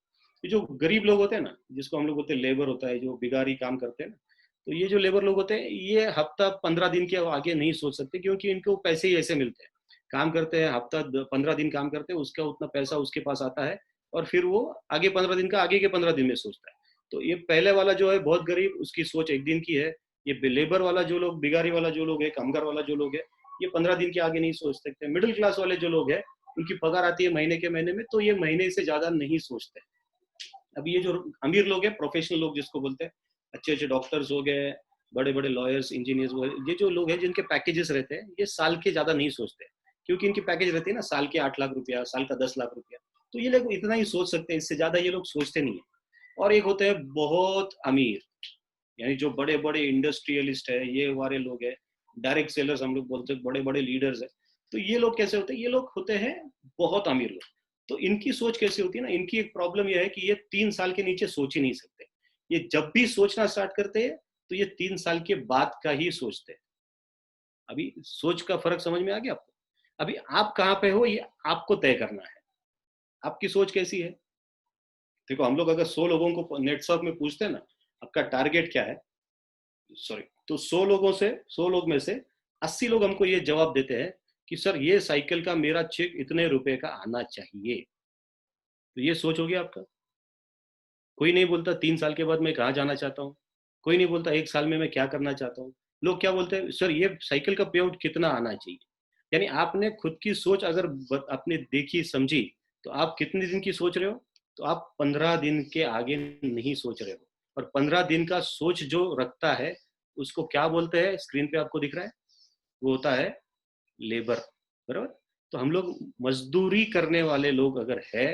A: ये जो गरीब लोग होते हैं ना, जिसको हम लोग बोलते हैं लेबर होता है, जो बिगारी काम करते हैं ना, तो ये जो लेबर लोग होते हैं ये हफ्ता 15 दिन के आगे नहीं सोच सकते, क्योंकि इनको पैसे ही ऐसे मिलते हैं। काम करते हैं हफ्ता 15 दिन काम करते हैं, उसका उतना पैसा उसके पास आता है, और फिर वो आगे 15 दिन का आगे के 15 दिन में सोचता है। तो ये पहले वाला जो है बहुत गरीब, उसकी सोच एक दिन की है। ये लेबर वाला जो लोग, बिगारी वाला जो लोग है, कामगार वाला जो लोग है, ये 15 दिन के आगे नहीं सोच सकते। मिडिल क्लास वाले जो लोग हैं, उनकी पगार आती है महीने के महीने में, तो ये महीने से ज्यादा नहीं सोचते। अब ये जो अमीर लोग हैं, प्रोफेशनल लोग जिसको बोलते हैं, अच्छे अच्छे डॉक्टर्स हो गए, बड़े बड़े लॉयर्स, इंजीनियर्स हो गए, ये जो लोग हैं जिनके पैकेजेस रहते हैं, ये साल के ज्यादा नहीं सोचते, क्योंकि इनकी पैकेज रहती है ना साल के 8 लाख रुपया, साल का 10 लाख रुपया, तो ये लोग इतना ही सोच सकते हैं, इससे ज्यादा ये लोग सोचते नहीं है। और एक होते हैं बहुत अमीर, यानी जो बड़े बड़े इंडस्ट्रियलिस्ट है, ये वाले लोग हैं, डायरेक्ट सेलर्स हम लोग बोलते हैं, बड़े बड़े लीडर्स है। तो ये लोग कैसे होते हैं, ये लोग होते हैं बहुत अमीर लोग। तो इनकी सोच कैसी होती है ना, इनकी एक प्रॉब्लम यह है कि ये 3 साल के नीचे सोच ही नहीं सकते। ये जब भी सोचना स्टार्ट करते हैं तो ये 3 साल के बाद का ही सोचते हैं। अभी सोच का फर्क समझ में आ गया आपको? अभी आप कहाँ पे हो ये आपको तय करना है, आपकी सोच कैसी है। देखो हम लोग अगर 100 लोगों को नेटवर्क में पूछते हैं ना, आपका टारगेट क्या है, सॉरी, तो 100 लोगों से, 100 लोग में से 80 लोग हमको ये जवाब देते हैं कि सर ये साइकिल का मेरा चेक इतने रुपए का आना चाहिए। तो ये सोच हो गया आपका। कोई नहीं बोलता 3 साल के बाद मैं कहाँ जाना चाहता हूँ, कोई नहीं बोलता 1 साल में मैं क्या करना चाहता हूँ। लोग क्या बोलते हैं, सर ये साइकिल का पे आउट कितना आना चाहिए। यानी आपने खुद की सोच अगर आपने देखी समझी, तो आप कितने दिन की सोच रहे हो, तो आप 15 दिन के आगे नहीं सोच रहे हो। और 15 दिन का सोच जो रखता है उसको क्या बोलते हैं, स्क्रीन पे आपको दिख रहा है, वो होता है लेबर, बराबर। तो हम लोग मजदूरी करने वाले लोग अगर है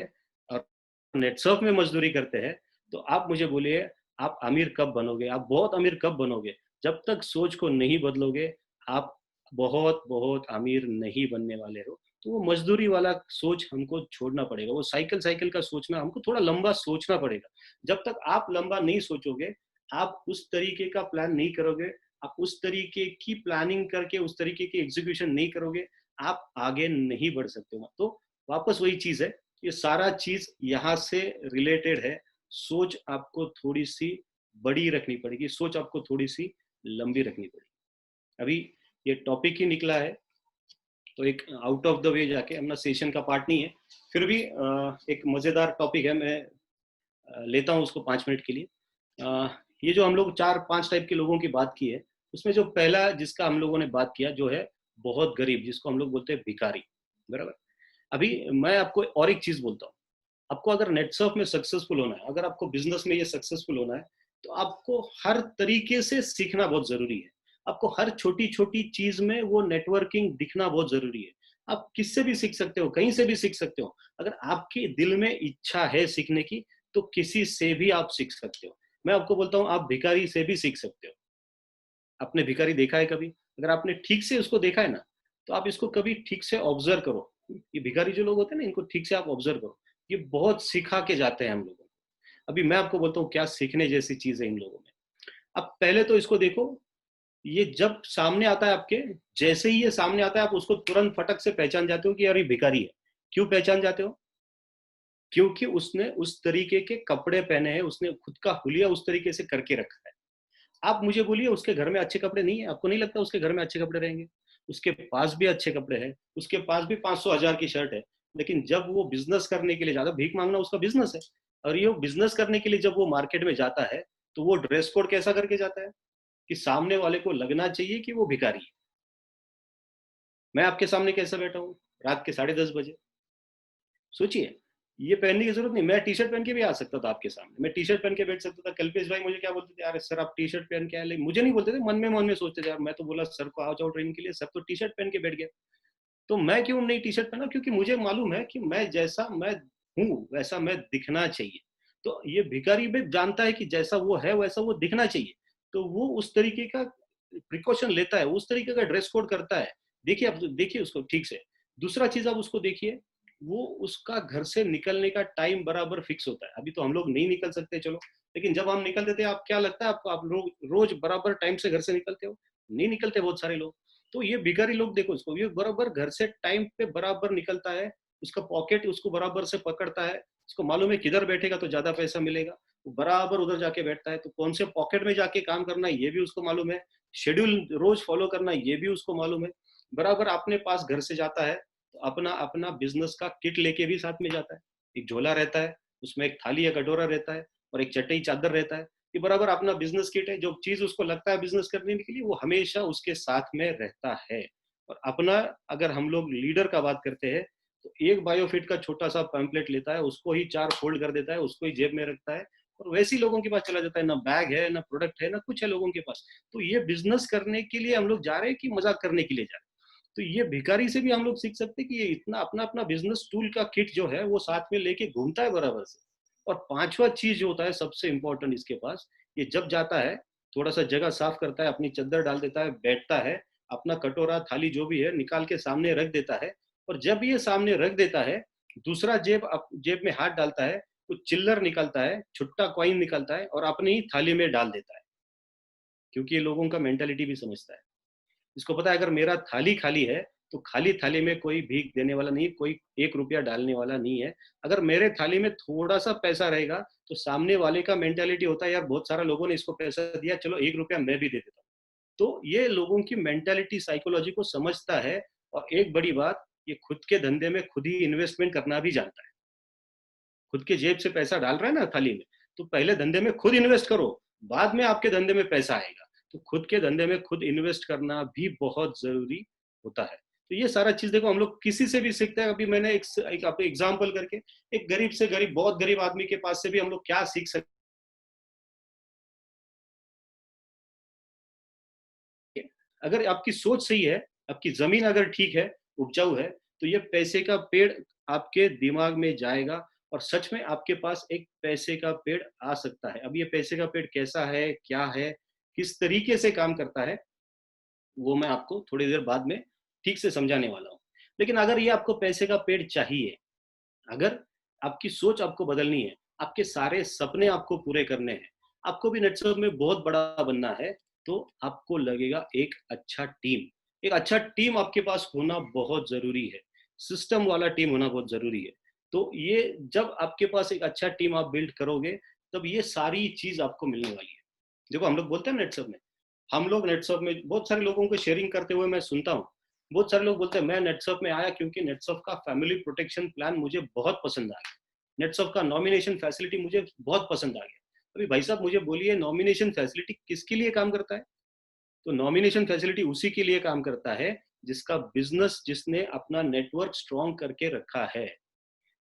A: और नेटवर्क में मजदूरी करते हैं, तो आप मुझे बोलिए आप अमीर कब बनोगे, आप बहुत अमीर कब बनोगे, जब तक सोच को नहीं बदलोगे, आप बहुत बहुत अमीर नहीं बनने वाले हो। तो वो मजदूरी वाला सोच हमको छोड़ना पड़ेगा, वो साइकिल साइकिल का सोचना, हमको थोड़ा लंबा सोचना पड़ेगा। जब तक आप लंबा नहीं सोचोगे, आप उस तरीके का प्लान नहीं करोगे, आप उस तरीके की प्लानिंग करके उस तरीके की एग्जीक्यूशन नहीं करोगे, आप आगे नहीं बढ़ सकते हो। तो वापस वही चीज है, ये सारा चीज यहाँ से रिलेटेड है। सोच आपको थोड़ी सी बड़ी रखनी पड़ेगी, सोच आपको थोड़ी सी लंबी रखनी पड़ेगी। अभी ये टॉपिक ही निकला है, तो एक आउट ऑफ द वे जाके, अपना सेशन का पार्ट नहीं है, फिर भी एक मजेदार टॉपिक है, मैं लेता हूँ उसको 5 मिनट के लिए। ये जो हम लोग 4-5 टाइप के लोगों की बात की है, उसमें जो पहला जिसका हम लोगों ने बात किया, जो है बहुत गरीब, जिसको हम लोग बोलते हैं भिखारी, बराबर। अभी मैं आपको और एक चीज बोलता हूँ, आपको अगर नेटसर्फ में सक्सेसफुल होना है, अगर आपको बिजनेस में ये सक्सेसफुल होना है, तो आपको हर तरीके से सीखना बहुत जरूरी है। आपको हर छोटी छोटी चीज में वो नेटवर्किंग दिखना बहुत जरूरी है। आप किससे भी सीख सकते हो, कहीं से भी सीख सकते हो। अगर आपके दिल में इच्छा है सीखने की, तो किसी से भी आप सीख सकते हो। मैं आपको बोलता हूँ, आप भिखारी से भी सीख सकते हो। आपने भिखारी देखा है कभी? अगर आपने ठीक से उसको देखा है ना, तो आप इसको कभी ठीक से ऑब्जर्व करो। ये भिखारी जो लोग होते हैं ना, इनको ठीक से आप ऑब्जर्व करो। ये बहुत सिखा के जाते हैं हम लोगों को। अभी मैं आपको बोलता हूँ क्या सीखने जैसी चीज है इन लोगों में। अब पहले तो इसको देखो, ये जब सामने आता है आपके, जैसे ही ये सामने आता है, आप उसको तुरंत फटक से पहचान जाते हो कि यार ये भिखारी है। क्यों पहचान जाते हो? क्योंकि उसने उस तरीके के कपड़े पहने हैं, उसने खुद का हुलिया उस तरीके से करके रखा है। आप मुझे बोलिए, उसके घर में अच्छे कपड़े नहीं है? आपको नहीं लगता उसके घर में अच्छे कपड़े रहेंगे? उसके पास भी अच्छे कपड़े हैं, उसके पास भी 500 हजार की शर्ट है। लेकिन जब वो बिजनेस करने के लिए जाता, भीख मांगना उसका बिजनेस है, और ये बिजनेस करने के लिए जब वो मार्केट में जाता है, तो वो ड्रेस कोड कैसा करके जाता है कि सामने वाले को लगना चाहिए कि वो भिखारी है। मैं आपके सामने कैसे बैठा हूँ रात के 10:30 बजे? सोचिए, ये पहनने की जरूरत नहीं, मैं टी शर्ट पहन के भी आ सकता था आपके सामने, मैं टी शर्ट पहन के बैठ सकता था। कल्पेश भाई मुझे क्या बोलते थे, यार सर आप टी शर्ट पहन के आए, लेकिन मुझे नहीं बोलते थे, मन में सोचते थे, यार मैं तो बोला सर को आओ जाओ ट्रेनिंग के लिए, सर तो टी शर्ट पहन के बैठ गया। तो मैं क्यों नहीं टी शर्ट पहना? क्योंकि मुझे मालूम है कि मैं जैसा मैं हूँ वैसा मैं दिखना चाहिए। तो ये भिखारी भी जानता है कि जैसा वो है वैसा वो दिखना चाहिए, तो वो उस तरीके का प्रिकॉशन लेता है, उस तरीके का ड्रेस कोड करता है। देखिए, आप देखिए उसको ठीक से। दूसरा चीज आप उसको देखिए, वो उसका घर से निकलने का टाइम बराबर फिक्स होता है। अभी तो हम लोग नहीं निकल सकते चलो, लेकिन जब हम निकलते थे, आप क्या लगता है आपको, आप लोग रोज बराबर टाइम से घर से निकलते हो? नहीं निकलते बहुत सारे लोग। तो ये भिखारी लोग देखो इसको, ये बराबर घर से टाइम पे बराबर निकलता है, उसका पॉकेट उसको बराबर से पकड़ता है, उसको मालूम है किधर बैठेगा तो ज्यादा पैसा मिलेगा, वो बराबर उधर जाके बैठता है। तो कौन से पॉकेट में जाके काम करना है ये भी उसको मालूम है, शेड्यूल रोज फॉलो करना ये भी उसको मालूम है। बराबर अपने पास घर से जाता है, तो अपना अपना बिजनेस का किट लेके भी साथ में जाता है। एक झोला रहता है, उसमें एक थाली या कटोरा रहता है, और एक चटाई चादर रहता है। ये बराबर अपना बिजनेस किट है, जो चीज उसको लगता है बिजनेस करने के लिए वो हमेशा उसके साथ में रहता है। और अपना, अगर हम लोग लीडर का बात करते हैं, तो एक बायोफिट का छोटा सा पैम्पलेट लेता है, उसको ही 4 फोल्ड कर देता है, उसको ही जेब में रखता है, और वैसे ही लोगों के पास चला जाता है। ना बैग है, ना प्रोडक्ट है, ना कुछ है लोगों के पास। तो ये बिजनेस करने के लिए हम लोग जा रहे हैं कि मजाक करने के लिए जा रहे हैं? तो ये भिखारी से भी हम लोग सीख सकते हैं कि ये इतना अपना अपना बिजनेस टूल का किट जो है वो साथ में लेके घूमता है बराबर से। और पांचवा चीज जो होता है सबसे इंपॉर्टेंट इसके पास, ये जब जाता है, थोड़ा सा जगह साफ करता है, अपनी चद्दर डाल देता है, बैठता है, अपना कटोरा थाली जो भी है निकाल के सामने रख देता है। और जब ये सामने रख देता है, दूसरा जेब में हाथ डालता है, कुछ चिल्लर निकलता है, छुट्टा कॉइन निकलता है, और अपनी ही थाली में डाल देता है। क्योंकि ये लोगों का मेंटेलिटी भी समझता है। इसको पता है अगर मेरा थाली खाली है, तो खाली थाली में कोई भीख देने वाला नहीं, कोई 1 रुपया डालने वाला नहीं है। अगर मेरे थाली में थोड़ा सा पैसा रहेगा, तो सामने वाले का मेंटेलिटी होता है, यार बहुत सारा लोगों ने इसको पैसा दिया, चलो 1 रुपया मैं भी दे देता हूँ। तो ये लोगों की मेंटेलिटी साइकोलॉजी को समझता है। और एक बड़ी बात, ये खुद के धंधे में खुद ही इन्वेस्टमेंट करना भी जानता है। खुद के जेब से पैसा डाल रहा है ना थाली में, तो पहले धंधे में खुद इन्वेस्ट करो, बाद में आपके धंधे में पैसा आएगा। तो खुद के धंधे में खुद इन्वेस्ट करना भी बहुत जरूरी होता है। तो ये सारा चीज देखो हम लोग किसी से भी सीखते हैं। अभी मैंने एक आपको एग्जाम्पल करके, एक गरीब से गरीब, बहुत गरीब आदमी के पास से भी हम लोग क्या सीख सकते हैं। अगर आपकी सोच सही है, आपकी जमीन अगर ठीक है, उपजाऊ है, तो ये पैसे का पेड़ आपके दिमाग में जाएगा, और सच में आपके पास एक पैसे का पेड़ आ सकता है। अब ये पैसे का पेड़ कैसा है, क्या है, किस तरीके से काम करता है वो मैं आपको थोड़ी देर बाद में ठीक से समझाने वाला हूँ। लेकिन अगर ये आपको पैसे का पेड़ चाहिए, अगर आपकी सोच आपको बदलनी है, आपके सारे सपने आपको पूरे करने हैं, आपको भी नेटवर्क में बहुत बड़ा बनना है, तो आपको लगेगा एक अच्छा टीम। एक अच्छा टीम आपके पास होना बहुत ज़रूरी है। सिस्टम वाला टीम होना बहुत ज़रूरी है। तो ये जब आपके पास एक अच्छा टीम आप बिल्ड करोगे, तब ये सारी चीज़ आपको मिलने वाली है। देखो हम लोग बोलते हैं नेटवर्क में, हम लोग नेटवर्क में बहुत सारे लोगों को शेयरिंग करते हुए मैं सुनता हूँ। बहुत सारे लोग बोलते हैं मैं नेटवर्क में आया क्योंकि नेटवर्क का फैमिली प्रोटेक्शन प्लान मुझे बहुत पसंद आ गया, नेटवर्क का नॉमिनेशन फैसिलिटी मुझे बहुत पसंद आ गया। अभी भाई साहब मुझे बोलिए, नॉमिनेशन फैसिलिटी किसके लिए काम करता है? तो नॉमिनेशन फैसिलिटी उसी के लिए काम करता है जिसका बिजनेस, जिसने अपना नेटवर्क स्ट्रॉन्ग करके रखा है।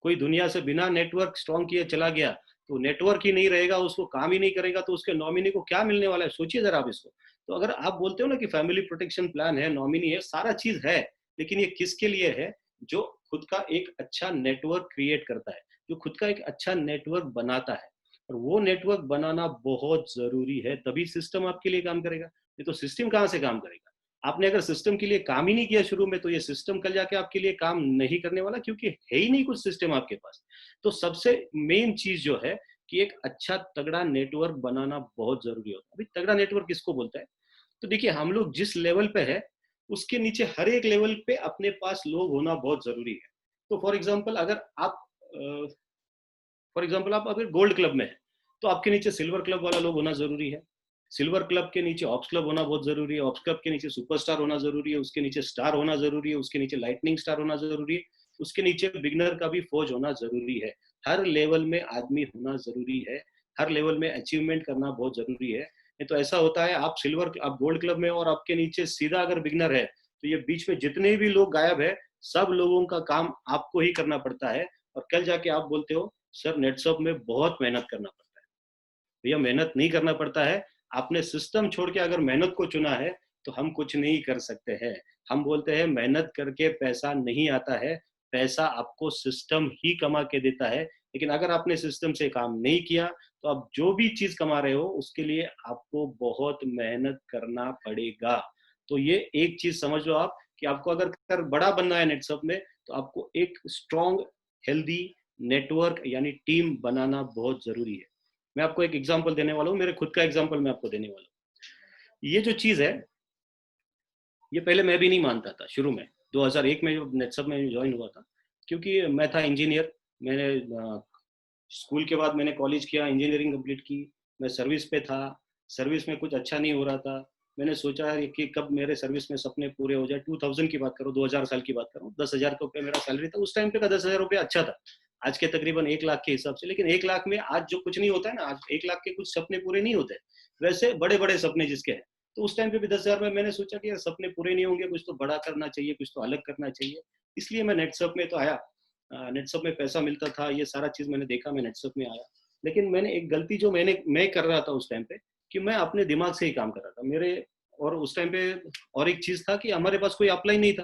A: कोई दुनिया से बिना नेटवर्क स्ट्रॉन्ग किए चला गया, तो नेटवर्क ही नहीं रहेगा, उसको काम ही नहीं करेगा, तो उसके नॉमिनी को क्या मिलने वाला है? सोचिए जरा आप इसको। तो अगर आप बोलते हो ना कि फैमिली प्रोटेक्शन प्लान है, नॉमिनी है, सारा चीज है, लेकिन ये किसके लिए है? जो खुद का एक अच्छा नेटवर्क क्रिएट करता है, जो खुद का एक अच्छा नेटवर्क बनाता है। और वो नेटवर्क बनाना बहुत जरूरी है, तभी सिस्टम आपके लिए काम करेगा। नहीं तो सिस्टम कहाँ से काम करेगा? आपने अगर सिस्टम के लिए काम ही नहीं किया शुरू में, तो ये सिस्टम कल जाके आपके लिए काम नहीं करने वाला, क्योंकि है ही नहीं कुछ सिस्टम आपके पास। तो सबसे मेन चीज जो है कि एक अच्छा तगड़ा नेटवर्क बनाना बहुत जरूरी होता है। अभी तगड़ा नेटवर्क किसको बोलता है? तो देखिए, हम लोग जिस लेवल पे है, उसके नीचे हर एक लेवल पे अपने पास लोग होना बहुत जरूरी है। तो फॉर एग्जाम्पल आप अगर गोल्ड क्लब में है, तो आपके नीचे सिल्वर क्लब वाला लोग होना जरूरी है। सिल्वर क्लब के नीचे ऑप्स क्लब होना बहुत जरूरी है। ऑप्स क्लब के नीचे सुपरस्टार होना जरूरी है। उसके नीचे स्टार होना जरूरी है। उसके नीचे लाइटनिंग स्टार होना जरूरी है। उसके नीचे बिगनर का भी फौज होना जरूरी है। हर लेवल में आदमी होना जरूरी है। हर लेवल में अचीवमेंट करना बहुत जरूरी है। नहीं तो ऐसा होता है, आप गोल्ड क्लब में और आपके नीचे सीधा अगर बिगनर है, तो ये बीच में जितने भी लोग गायब है, सब लोगों का काम आपको ही करना पड़ता है। और कल जाके आप बोलते हो सर नेटवर्क में बहुत मेहनत करना पड़ता है। भैया मेहनत नहीं करना पड़ता है। आपने सिस्टम छोड़ के अगर मेहनत को चुना है, तो हम कुछ नहीं कर सकते हैं। हम बोलते हैं मेहनत करके पैसा नहीं आता है, पैसा आपको सिस्टम ही कमा के देता है। लेकिन अगर आपने सिस्टम से काम नहीं किया, तो आप जो भी चीज कमा रहे हो उसके लिए आपको बहुत मेहनत करना पड़ेगा। तो ये एक चीज समझ लो आप, कि आपको अगर बड़ा बनना है नेटवर्क में, तो आपको एक स्ट्रॉन्ग हेल्दी नेटवर्क यानी टीम बनाना बहुत जरूरी है। मैं आपको एक एग्जांपल देने वाला हूँ, मेरे खुद का एग्जांपल मैं आपको देने वाला हूँ। ये जो चीज है, ये पहले मैं भी नहीं मानता था शुरू में। 2001 में जब नेटसब में ज्वाइन हुआ था, क्योंकि मैं था इंजीनियर। मैंने स्कूल के बाद मैंने कॉलेज किया, इंजीनियरिंग कंप्लीट की। मैं सर्विस पे था, सर्विस में कुछ अच्छा नहीं हो रहा था। मैंने सोचा कि कब मेरे सर्विस में सपने पूरे हो जाए। 2000 की बात करो, 2000 साल की बात करो, 10,000 रुपये मेरा सैलरी था उस टाइम पे का। 10,000 रुपये अच्छा था आज के तकरीबन 1 लाख के हिसाब से। लेकिन 1 लाख में आज जो कुछ नहीं होता है ना, आज 1 लाख के कुछ सपने पूरे नहीं होते, वैसे बड़े बड़े सपने जिसके हैं। तो उस टाइम पे भी 10,000 में मैंने सोचा कि यार सपने पूरे नहीं होंगे, कुछ तो बड़ा करना चाहिए, कुछ तो अलग करना चाहिए। इसलिए मैं नेटसप में तो आया। नेटसप में पैसा मिलता था, ये सारा चीज मैंने देखा, मैं नेटसप में आया। लेकिन मैंने एक गलती जो मैं कर रहा था उस टाइम पे, कि मैं अपने दिमाग से ही काम कर रहा था मेरे। और उस टाइम पे और एक चीज था कि हमारे पास कोई अप्लाई नहीं था,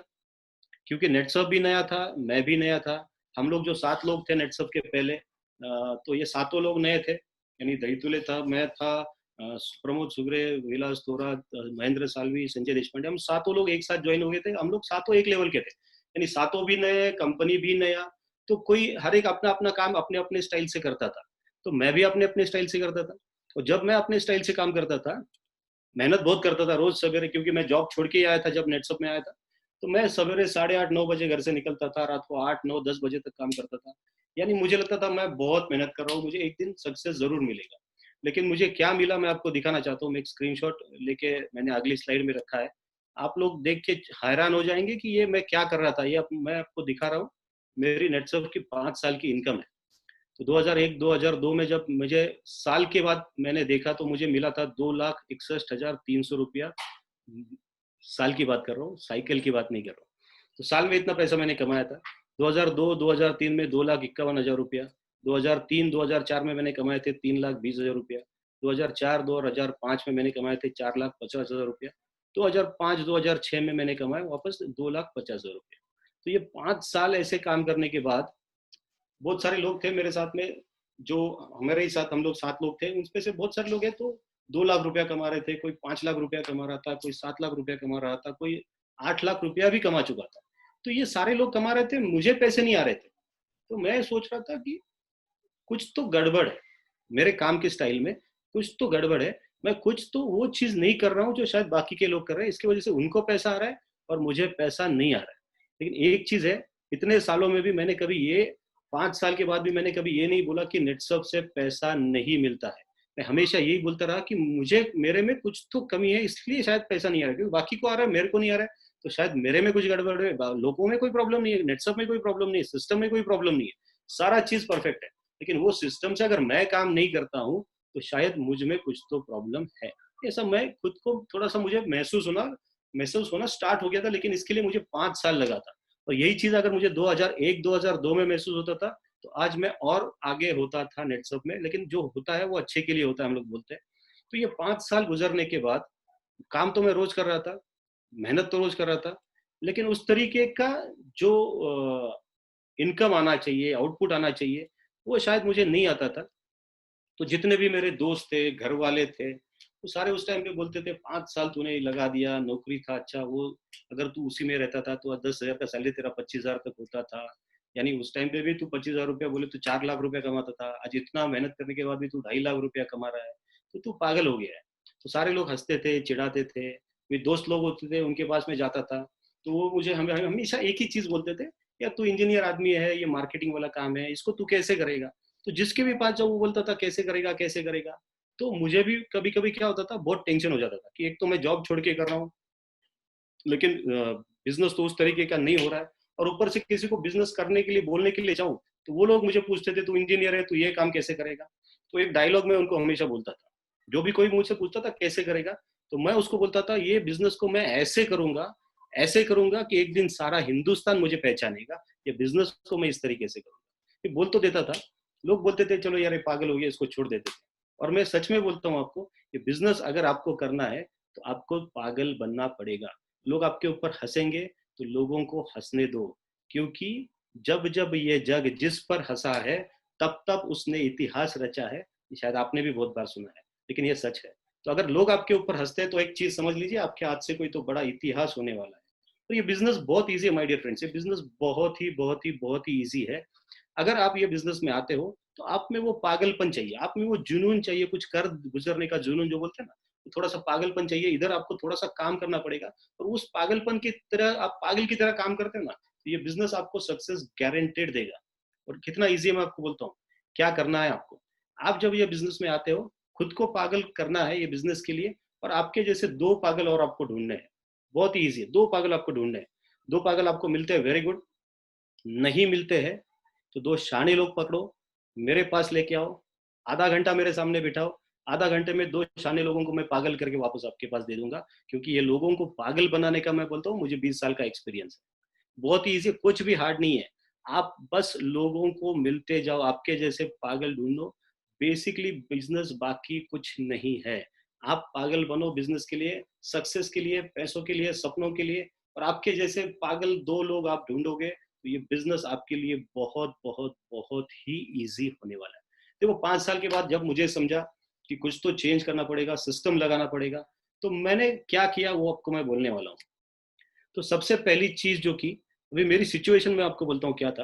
A: क्योंकि नेटसप भी नया था, मैं भी नया था। हम लोग जो 7 लोग थे नेटसप के पहले, तो ये सातों लोग नए थे। यानी दहीतुले था, मैं था, प्रमोद सुगरे, विलास तोरा, महेंद्र सालवी, संजय देशपांडे, हम सातों लोग एक साथ ज्वाइन हो गए थे। हम लोग सातों एक लेवल के थे, यानी सातों भी नए, कंपनी भी नया। तो कोई हर एक अपना अपना काम अपने अपने स्टाइल से करता था। तो मैं भी अपने अपने स्टाइल से करता था। और जब मैं अपने स्टाइल से काम करता था, मेहनत बहुत करता था रोज सवेरे, क्योंकि मैं जॉब छोड़ के ही आया था जब नेटसप में आया था। तो मैं सवेरे 8:30-9 बजे घर से निकलता था, रात को 8-9-10 बजे तक काम करता था। यानी मुझे लगता था मैं बहुत मेहनत कर रहा हूँ, मुझे एक दिन सक्सेस जरूर मिलेगा। लेकिन मुझे क्या मिला मैं आपको दिखाना चाहता हूँ। मैं एक स्क्रीनशॉट लेके मैंने अगली स्लाइड में रखा है। आप लोग देख के हैरान हो जाएंगे कि ये मैं क्या कर रहा था। मैं आपको दिखा रहा हूँ, मेरी नेटसप की 5 साल की इनकम है। तो 2001-2002 में जब मुझे साल के बाद मैंने देखा, तो मुझे मिला था 2,61,300 रुपया। साल की बात कर रहा हूँ, साइकिल की बात नहीं कर रहा हूँ। तो साल में इतना पैसा मैंने कमाया था। 2002-2003 में 2,51,000 रुपया। 2003-2004 में मैंने कमाए थे 3,20,000 रुपया। 2004-2005 में मैंने कमाए थे 4,50,000 रुपया। 2005-2006 में मैंने कमाए वापस 2,50,000 रुपया। तो ये 5 साल ऐसे काम करने के बाद, बहुत सारे लोग थे मेरे साथ में, जो हमारे ही साथ, हम लोग 7 लोग थे, उनमें से बहुत सारे लोग हैं तो 2 लाख रुपया कमा रहे थे, कोई 5 लाख रुपया कमा रहा था, कोई 7 लाख रुपया कमा रहा था, कोई 8 लाख रुपया भी कमा चुका था। तो ये सारे लोग कमा रहे थे, मुझे पैसे नहीं आ रहे थे। तो मैं सोच रहा था कि कुछ तो गड़बड़ है मेरे काम के स्टाइल में, कुछ तो गड़बड़ है। मैं कुछ तो वो चीज नहीं कर रहा हूँ जो शायद बाकी के लोग कर रहे हैं, इसकी वजह से उनको पैसा आ रहा है और मुझे पैसा नहीं आ रहा है। लेकिन एक चीज है, इतने सालों में भी मैंने कभी ये 5 साल के बाद भी मैंने कभी ये नहीं बोला कि नेटसप से पैसा नहीं मिलता है। मैं हमेशा यही बोलता रहा कि मुझे मेरे में कुछ तो कमी है, इसलिए शायद पैसा नहीं आ रहा, क्योंकि बाकी को आ रहा है, मेरे को नहीं आ रहा है। तो शायद मेरे में कुछ गड़बड़ है, लोगों में कोई प्रॉब्लम नहीं है, नेटसप में कोई प्रॉब्लम नहीं है, सिस्टम में कोई प्रॉब्लम नहीं है, सारा चीज परफेक्ट है। लेकिन वो सिस्टम से अगर मैं काम नहीं करता हूँ तो शायद मुझ में कुछ तो प्रॉब्लम है। ऐसा मैं खुद को थोड़ा सा मुझे महसूस होना स्टार्ट हो गया था, लेकिन इसके लिए मुझे 5 साल लगा था। और यही चीज अगर मुझे 2001-2002 में महसूस होता था तो आज मैं और आगे होता था नेटसप में। लेकिन जो होता है वो अच्छे के लिए होता है, हम लोग बोलते हैं। तो ये 5 साल गुजरने के बाद काम तो मैं रोज कर रहा था, मेहनत तो रोज कर रहा था, लेकिन उस तरीके का जो इनकम आना चाहिए, आउटपुट आना चाहिए, वो शायद मुझे नहीं आता था। तो जितने भी मेरे दोस्त थे, घर वाले थे, वो सारे उस टाइम पे बोलते थे 5 साल तूने लगा दिया, नौकरी था अच्छा वो, अगर तू उसी में रहता था तो 10,000 का सैलरी तेरा 25,000 तक होता था। यानी उस टाइम पे भी तू 25,000 रुपया बोले तो 4 लाख रुपया कमाता था, आज इतना मेहनत करने के बाद भी तू 2.5 लाख रुपया कमा रहा है, तो तू पागल हो गया है। तो सारे लोग हंसते थे, चिढ़ाते थे। मेरे दोस्त लोग होते थे, उनके पास में जाता था तो वो मुझे हमेशा एक ही चीज बोलते थे, यार तू इंजीनियर आदमी है, ये मार्केटिंग वाला काम है, इसको तू कैसे करेगा। तो जिसके भी पास जाओ वो बोलता था कैसे करेगा कैसे करेगा। तो मुझे भी कभी कभी क्या होता था, बहुत टेंशन हो जाता था कि एक तो मैं जॉब छोड़ के कर रहा हूँ, लेकिन बिजनेस तो उस तरीके का नहीं हो रहा है, और ऊपर से किसी को बिजनेस करने के लिए बोलने के लिए जाऊँ तो वो लोग मुझे पूछते थे तू इंजीनियर है, तू ये काम कैसे करेगा। तो एक डायलॉग मैं उनको हमेशा बोलता था, जो भी कोई मुझसे पूछता था कैसे करेगा, तो मैं उसको बोलता था ये बिजनेस को मैं ऐसे करूंगा कि एक दिन सारा हिंदुस्तान मुझे पहचानेगा, ये बिजनेस को मैं इस तरीके से करूंगा। ये बोल तो देता था, लोग बोलते थे चलो यार ये पागल हो गया, इसको छोड़ देते थे। और मैं सच में बोलता हूँ आपको, ये बिजनेस अगर आपको करना है तो आपको पागल बनना पड़ेगा। लोग आपके ऊपर हंसेंगे तो लोगों को हंसने दो, क्योंकि जब जब ये जग जिस पर हंसा है तब तब उसने इतिहास रचा है। ये शायद आपने भी बहुत बार सुना है, लेकिन ये सच है। तो अगर लोग आपके ऊपर हंसते हैं तो एक चीज समझ लीजिए, आपके हाथ से कोई तो बड़ा इतिहास होने वाला है। तो ये बिजनेस बहुत ईजी है माय डियर फ्रेंड्स, ये बिजनेस बहुत ही ईजी है। अगर आप ये बिजनेस में आते हो तो आप में वो पागलपन चाहिए, आप में वो जुनून चाहिए, कुछ कर गुजरने का जुनून जो बोलते हैं ना, तो थोड़ा सा पागलपन चाहिए। इधर आपको थोड़ा सा काम करना पड़ेगा, और उस पागलपन की तरह आप पागल की तरह काम करते हैं ना, तो ये बिजनेस आपको सक्सेस गारंटेड देगा। और कितना ईजी है मैं आपको बोलता हूँ। क्या करना है आपको, आप जब ये बिजनेस में आते हो, खुद को पागल करना है ये बिजनेस के लिए, और आपके जैसे 2 पागल और आपको ढूंढने हैं। बहुत ही ईजी है, 2 पागल आपको ढूंढने हैं। 2 पागल आपको मिलते हैं, वेरी गुड। नहीं मिलते हैं तो 2 शाणे लोग पकड़ो, मेरे पास लेके आओ, आधा घंटा मेरे सामने बिठाओ, आधा घंटे में 2 शाणे लोगों को मैं पागल करके वापस आपके पास दे दूंगा। क्योंकि ये लोगों को पागल बनाने का मैं बोलता हूँ, मुझे 20 साल का एक्सपीरियंस है। बहुत ही ईजी, कुछ भी हार्ड नहीं है। आप बस लोगों को मिलते जाओ, आपके जैसे पागल ढूंढो। बेसिकली बिजनेस बाकी कुछ नहीं है। आप पागल बनो बिजनेस के लिए, सक्सेस के लिए, पैसों के लिए, सपनों के लिए, और आपके जैसे पागल 2 लोग आप ढूंढोगे तो ये बिजनेस आपके लिए बहुत ही ईजी होने वाला है। देखो 5 साल के बाद जब मुझे समझा कि कुछ तो चेंज करना पड़ेगा, सिस्टम लगाना पड़ेगा, तो मैंने क्या किया वो आपको मैं बोलने वाला हूँ। तो सबसे पहली चीज जो की, अभी मेरी सिचुएशन में आपको बोलता हूँ क्या था।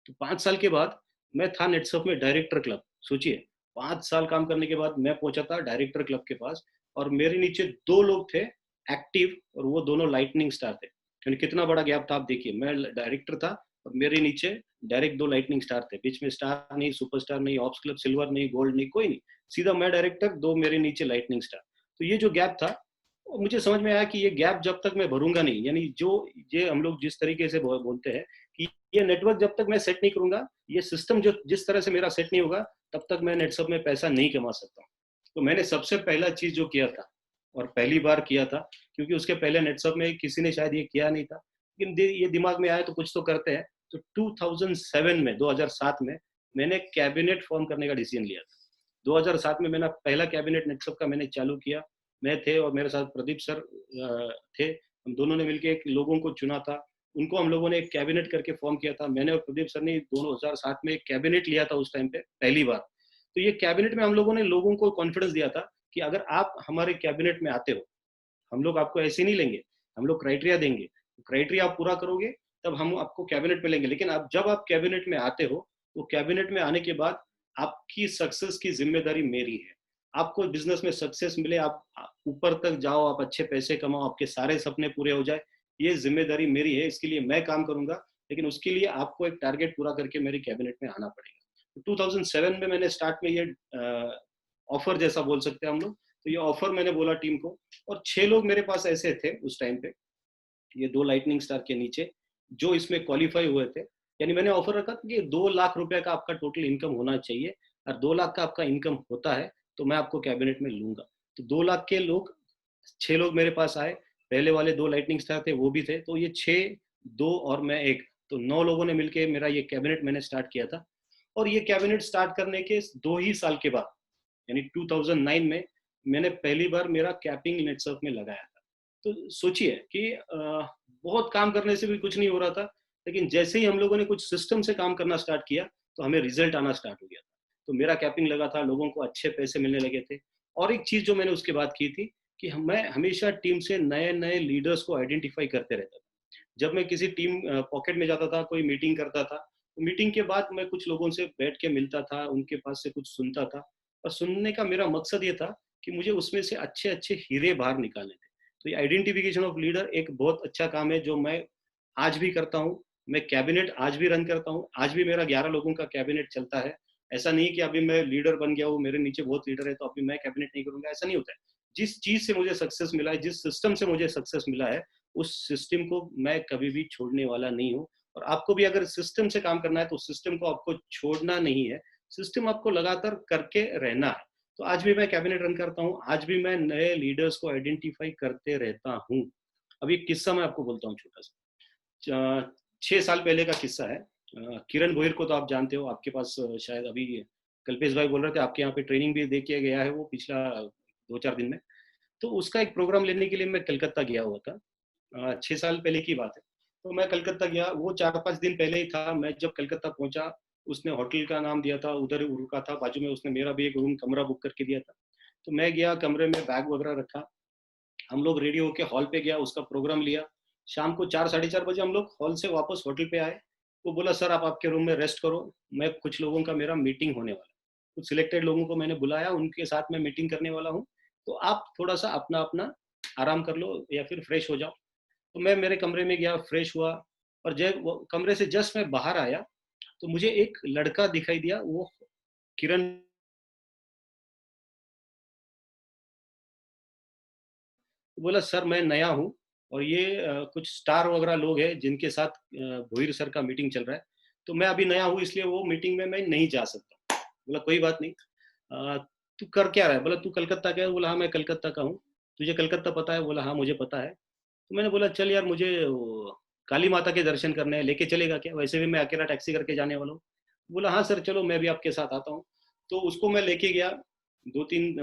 A: तो 5 साल के बाद मैं था नेटसप में डायरेक्टर क्लब। सोचिए, 5 साल काम करने के बाद मैं पहुंचा था डायरेक्टर क्लब के पास, और मेरे नीचे 2 लोग थे एक्टिव, और वो दोनों लाइटनिंग स्टार थे। यानी कितना बड़ा गैप था आप देखिए, मैं डायरेक्टर था और मेरे नीचे डायरेक्ट 2 लाइटनिंग स्टार थे, बीच में स्टार नहीं, सुपरस्टार नहीं, ऑप्स क्लब सिल्वर नहीं, गोल्ड नहीं, कोई नहीं, सीधा मैं डायरेक्टर, 2 मेरे नीचे लाइटनिंग स्टार। तो ये जो गैप था, और मुझे समझ में आया कि ये गैप जब तक मैं भरूंगा नहीं, यानी जो ये हम लोग जिस तरीके से बोलते हैं कि ये नेटवर्क जब तक मैं सेट नहीं करूंगा, ये सिस्टम जो जिस तरह से मेरा सेट नहीं होगा, तब तक मैं नेटसप में पैसा नहीं कमा सकता। तो मैंने सबसे पहला चीज जो किया था, और पहली बार किया था, क्योंकि उसके पहले नेटसप में किसी ने शायद ये किया नहीं था, लेकिन ये दिमाग में आया तो कुछ तो करते हैं। तो 2007 में 2007 में मैंने कैबिनेट फॉर्म करने का डिसीजन लिया था। 2007 में मैंने पहला कैबिनेट नेटसप का मैंने चालू किया। मैं थे और मेरे साथ प्रदीप सर थे, हम दोनों ने मिलकर एक लोगों को चुना था, उनको हम लोगों ने एक कैबिनेट करके फॉर्म किया था। मैंने और प्रदीप सर ने 2007 में एक कैबिनेट लिया था उस टाइम पे पहली बार। तो ये कैबिनेट में हम लोगों ने लोगों को कॉन्फिडेंस दिया था कि अगर आप हमारे कैबिनेट में आते हो, हम लोग आपको ऐसे नहीं लेंगे, हम लोग क्राइटेरिया देंगे, क्राइटेरिया आप पूरा करोगे तब हम आपको कैबिनेट में लेंगे। लेकिन आप जब आप कैबिनेट में आते हो, तो कैबिनेट में आने के बाद आपकी सक्सेस की जिम्मेदारी मेरी है। आपको बिजनेस में सक्सेस मिले, आप ऊपर तक जाओ, आप अच्छे पैसे कमाओ, आपके सारे सपने पूरे हो जाए, ये जिम्मेदारी मेरी है। इसके लिए मैं काम करूंगा, लेकिन उसके लिए आपको एक टारगेट पूरा करके मेरे कैबिनेट में आना पड़ेगा। 2007 में मैंने स्टार्ट में ये ऑफर जैसा बोल सकते हैं हम लोग, तो ये ऑफर मैंने बोला टीम को, और 6 लोग मेरे पास ऐसे थे उस टाइम पे, ये 2 लाइटनिंग स्टार के नीचे, जो इसमें क्वालिफाई हुए थे। यानी मैंने ऑफर रखा था कि 2 लाख रुपए का आपका टोटल इनकम होना चाहिए, और 2 लाख का आपका इनकम होता है तो मैं आपको कैबिनेट में लूंगा। तो 2 लाख के लोग, 6 लोग मेरे पास आए। पहले वाले 2 लाइटनिंग स्टार थे, वो भी थे, तो ये 6, 2 और मैं एक, तो 9 लोगों ने मिलकर मेरा ये कैबिनेट मैंने स्टार्ट किया था। और ये कैबिनेट स्टार्ट करने के 2 ही साल के बाद, यानी 2009 में मैंने पहली बार मेरा कैपिंग नेटसर्फ में लगाया था। तो सोचिए कि बहुत काम करने से भी कुछ नहीं हो रहा था, लेकिन जैसे ही हम लोगों ने कुछ सिस्टम से काम करना स्टार्ट किया तो हमें रिजल्ट आना स्टार्ट हो गया था। तो मेरा कैपिंग लगा था, लोगों को अच्छे पैसे मिलने लगे थे। और एक चीज जो मैंने उसके बाद की थी कि मैं हमेशा टीम से नए नए लीडर्स को आइडेंटिफाई करते रहता था। जब मैं किसी टीम पॉकेट में जाता था, कोई मीटिंग करता था, तो मीटिंग के बाद मैं कुछ लोगों से बैठ के मिलता था, उनके पास से कुछ सुनता था। और सुनने का मेरा मकसद ये था कि मुझे उसमें से अच्छे अच्छे हीरे बाहर निकालने थे। तो ये आइडेंटिफिकेशन ऑफ लीडर एक बहुत अच्छा काम है, जो मैं आज भी करता हूँ। मैं कैबिनेट आज भी रन करता हूँ, आज भी मेरा 11 लोगों का कैबिनेट चलता है। ऐसा नहीं कि अभी मैं लीडर बन गया हूँ, मेरे नीचे बहुत लीडर है तो अभी मैं कैबिनेट नहीं करूंगा, ऐसा नहीं होता है। जिस चीज से मुझे सक्सेस मिला है, जिस सिस्टम से मुझे सक्सेस मिला है, उस सिस्टम को मैं कभी भी छोड़ने वाला नहीं हूँ। और आपको भी अगर सिस्टम से काम करना है तो सिस्टम को आपको छोड़ना नहीं है, सिस्टम आपको लगातार करके रहना है। तो आज भी मैं कैबिनेट रन करता हूँ, आज भी मैं नए लीडर्स को आइडेंटिफाई करते रहता हूँ। अभी एक किस्सा मैं आपको बोलता हूँ छोटा सा। 6 साल पहले का किस्सा है। किरण भोईर को तो आप जानते हो, आपके पास शायद अभी कल्पेश भाई बोल रहे थे आपके यहाँ पे ट्रेनिंग भी दे के गया है वो पिछला 2-4 दिन में। तो उसका एक प्रोग्राम लेने के लिए मैं कलकत्ता गया हुआ था। 6 साल पहले की बात है। तो मैं कलकत्ता गया, वो 4-5 दिन पहले ही था। मैं जब कलकत्ता पहुंचा, उसने होटल का नाम दिया था, उधर ही रुका था बाजू में, उसने मेरा भी एक रूम कमरा बुक करके दिया था। तो मैं गया, कमरे में बैग वगैरह रखा, हम लोग रेडी होके हॉल पे गया, उसका प्रोग्राम लिया। शाम को 4-4:30 बजे हम लोग हॉल से वापस होटल पे आए। वो बोला सर आप आपके रूम में रेस्ट करो, मैं कुछ लोगों का मेरा मीटिंग होने वाला है, कुछ सिलेक्टेड लोगों को मैंने बुलाया, उनके साथ मैं मीटिंग करने वाला हूँ, तो आप थोड़ा सा अपना अपना आराम कर लो या फिर फ्रेश हो जाओ। तो मैं मेरे कमरे में गया, फ्रेश हुआ, और जब वो कमरे से जस्ट मैं बाहर आया तो मुझे एक लड़का दिखाई दिया, वो किरण बोला सर मैं नया हूँ, और ये कुछ स्टार वगैरह लोग हैं जिनके साथ भोईर सर का मीटिंग चल रहा है, तो मैं अभी नया हूँ इसलिए वो मीटिंग में मैं नहीं जा सकता। बोला कोई बात नहीं। तू कर क्या रहा है? बोला तू कलकत्ता का है? बोला हाँ मैं कलकत्ता का हूँ। तुझे कलकत्ता पता है? बोला हाँ मुझे पता है। तो मैंने बोला चल यार मुझे काली माता के दर्शन करने हैं, लेके चलेगा क्या? वैसे भी मैं अकेला टैक्सी करके जाने वाला हूँ। बोला हाँ सर चलो मैं भी आपके साथ आता हूँ। तो उसको मैं लेके गया, 2-3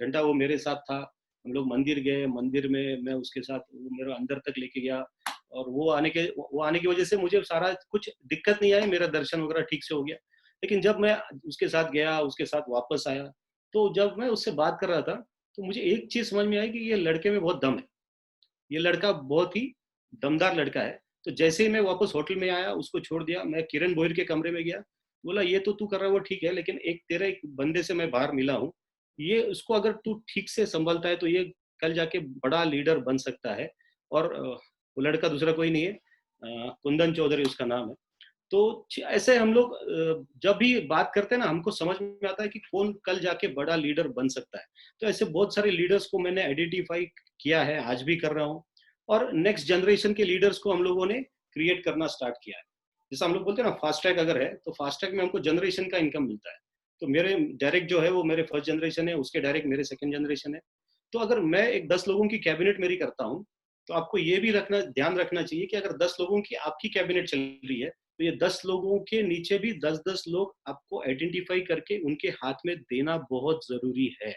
A: घंटा वो मेरे साथ था। हम लोग मंदिर गए, मंदिर में मैं उसके साथ, वो मेरा अंदर तक लेके गया, और वो आने की वजह से मुझे सारा कुछ दिक्कत नहीं आई, मेरा दर्शन वगैरह ठीक से हो गया। लेकिन जब मैं उसके साथ गया, उसके साथ वापस आया, तो जब मैं उससे बात कर रहा था तो मुझे एक चीज समझ में आई कि ये लड़के में बहुत दम है, ये लड़का बहुत ही दमदार लड़का है। तो जैसे ही मैं वापस होटल में आया, उसको छोड़ दिया, मैं किरण भोईर के कमरे में गया। बोला ये तो तू कर रहा है वो ठीक है, लेकिन एक तेरे एक बंदे से मैं बाहर मिला हूँ, ये उसको अगर तू ठीक से संभालता है तो ये कल जाके बड़ा लीडर बन सकता है। और वो लड़का दूसरा कोई नहीं है, कुंदन चौधरी उसका नाम है। तो ऐसे हम लोग जब भी बात करते हैं ना, हमको समझ में आता है कि कौन कल जाके बड़ा लीडर बन सकता है। तो ऐसे बहुत सारे लीडर्स को मैंने आइडेंटिफाई किया है, आज भी कर रहा हूँ। और नेक्स्ट जनरेशन के लीडर्स को हम लोगों ने क्रिएट करना स्टार्ट किया है। जैसे हम लोग बोलते हैं ना फास्ट ट्रैक अगर है, तो फास्ट ट्रैक में हमको जनरेशन का इनकम मिलता है। तो मेरे डायरेक्ट जो है वो मेरे फर्स्ट जनरेशन है, उसके डायरेक्ट मेरे सेकंड जनरेशन है। तो अगर मैं एक 10 लोगों की कैबिनेट मेरी करता हूँ, तो आपको ये भी ध्यान रखना चाहिए कि अगर 10 लोगों की आपकी कैबिनेट चल रही है, तो ये 10 लोगों के नीचे भी 10-10 लोग आपको आइडेंटिफाई करके उनके हाथ में देना बहुत जरूरी है।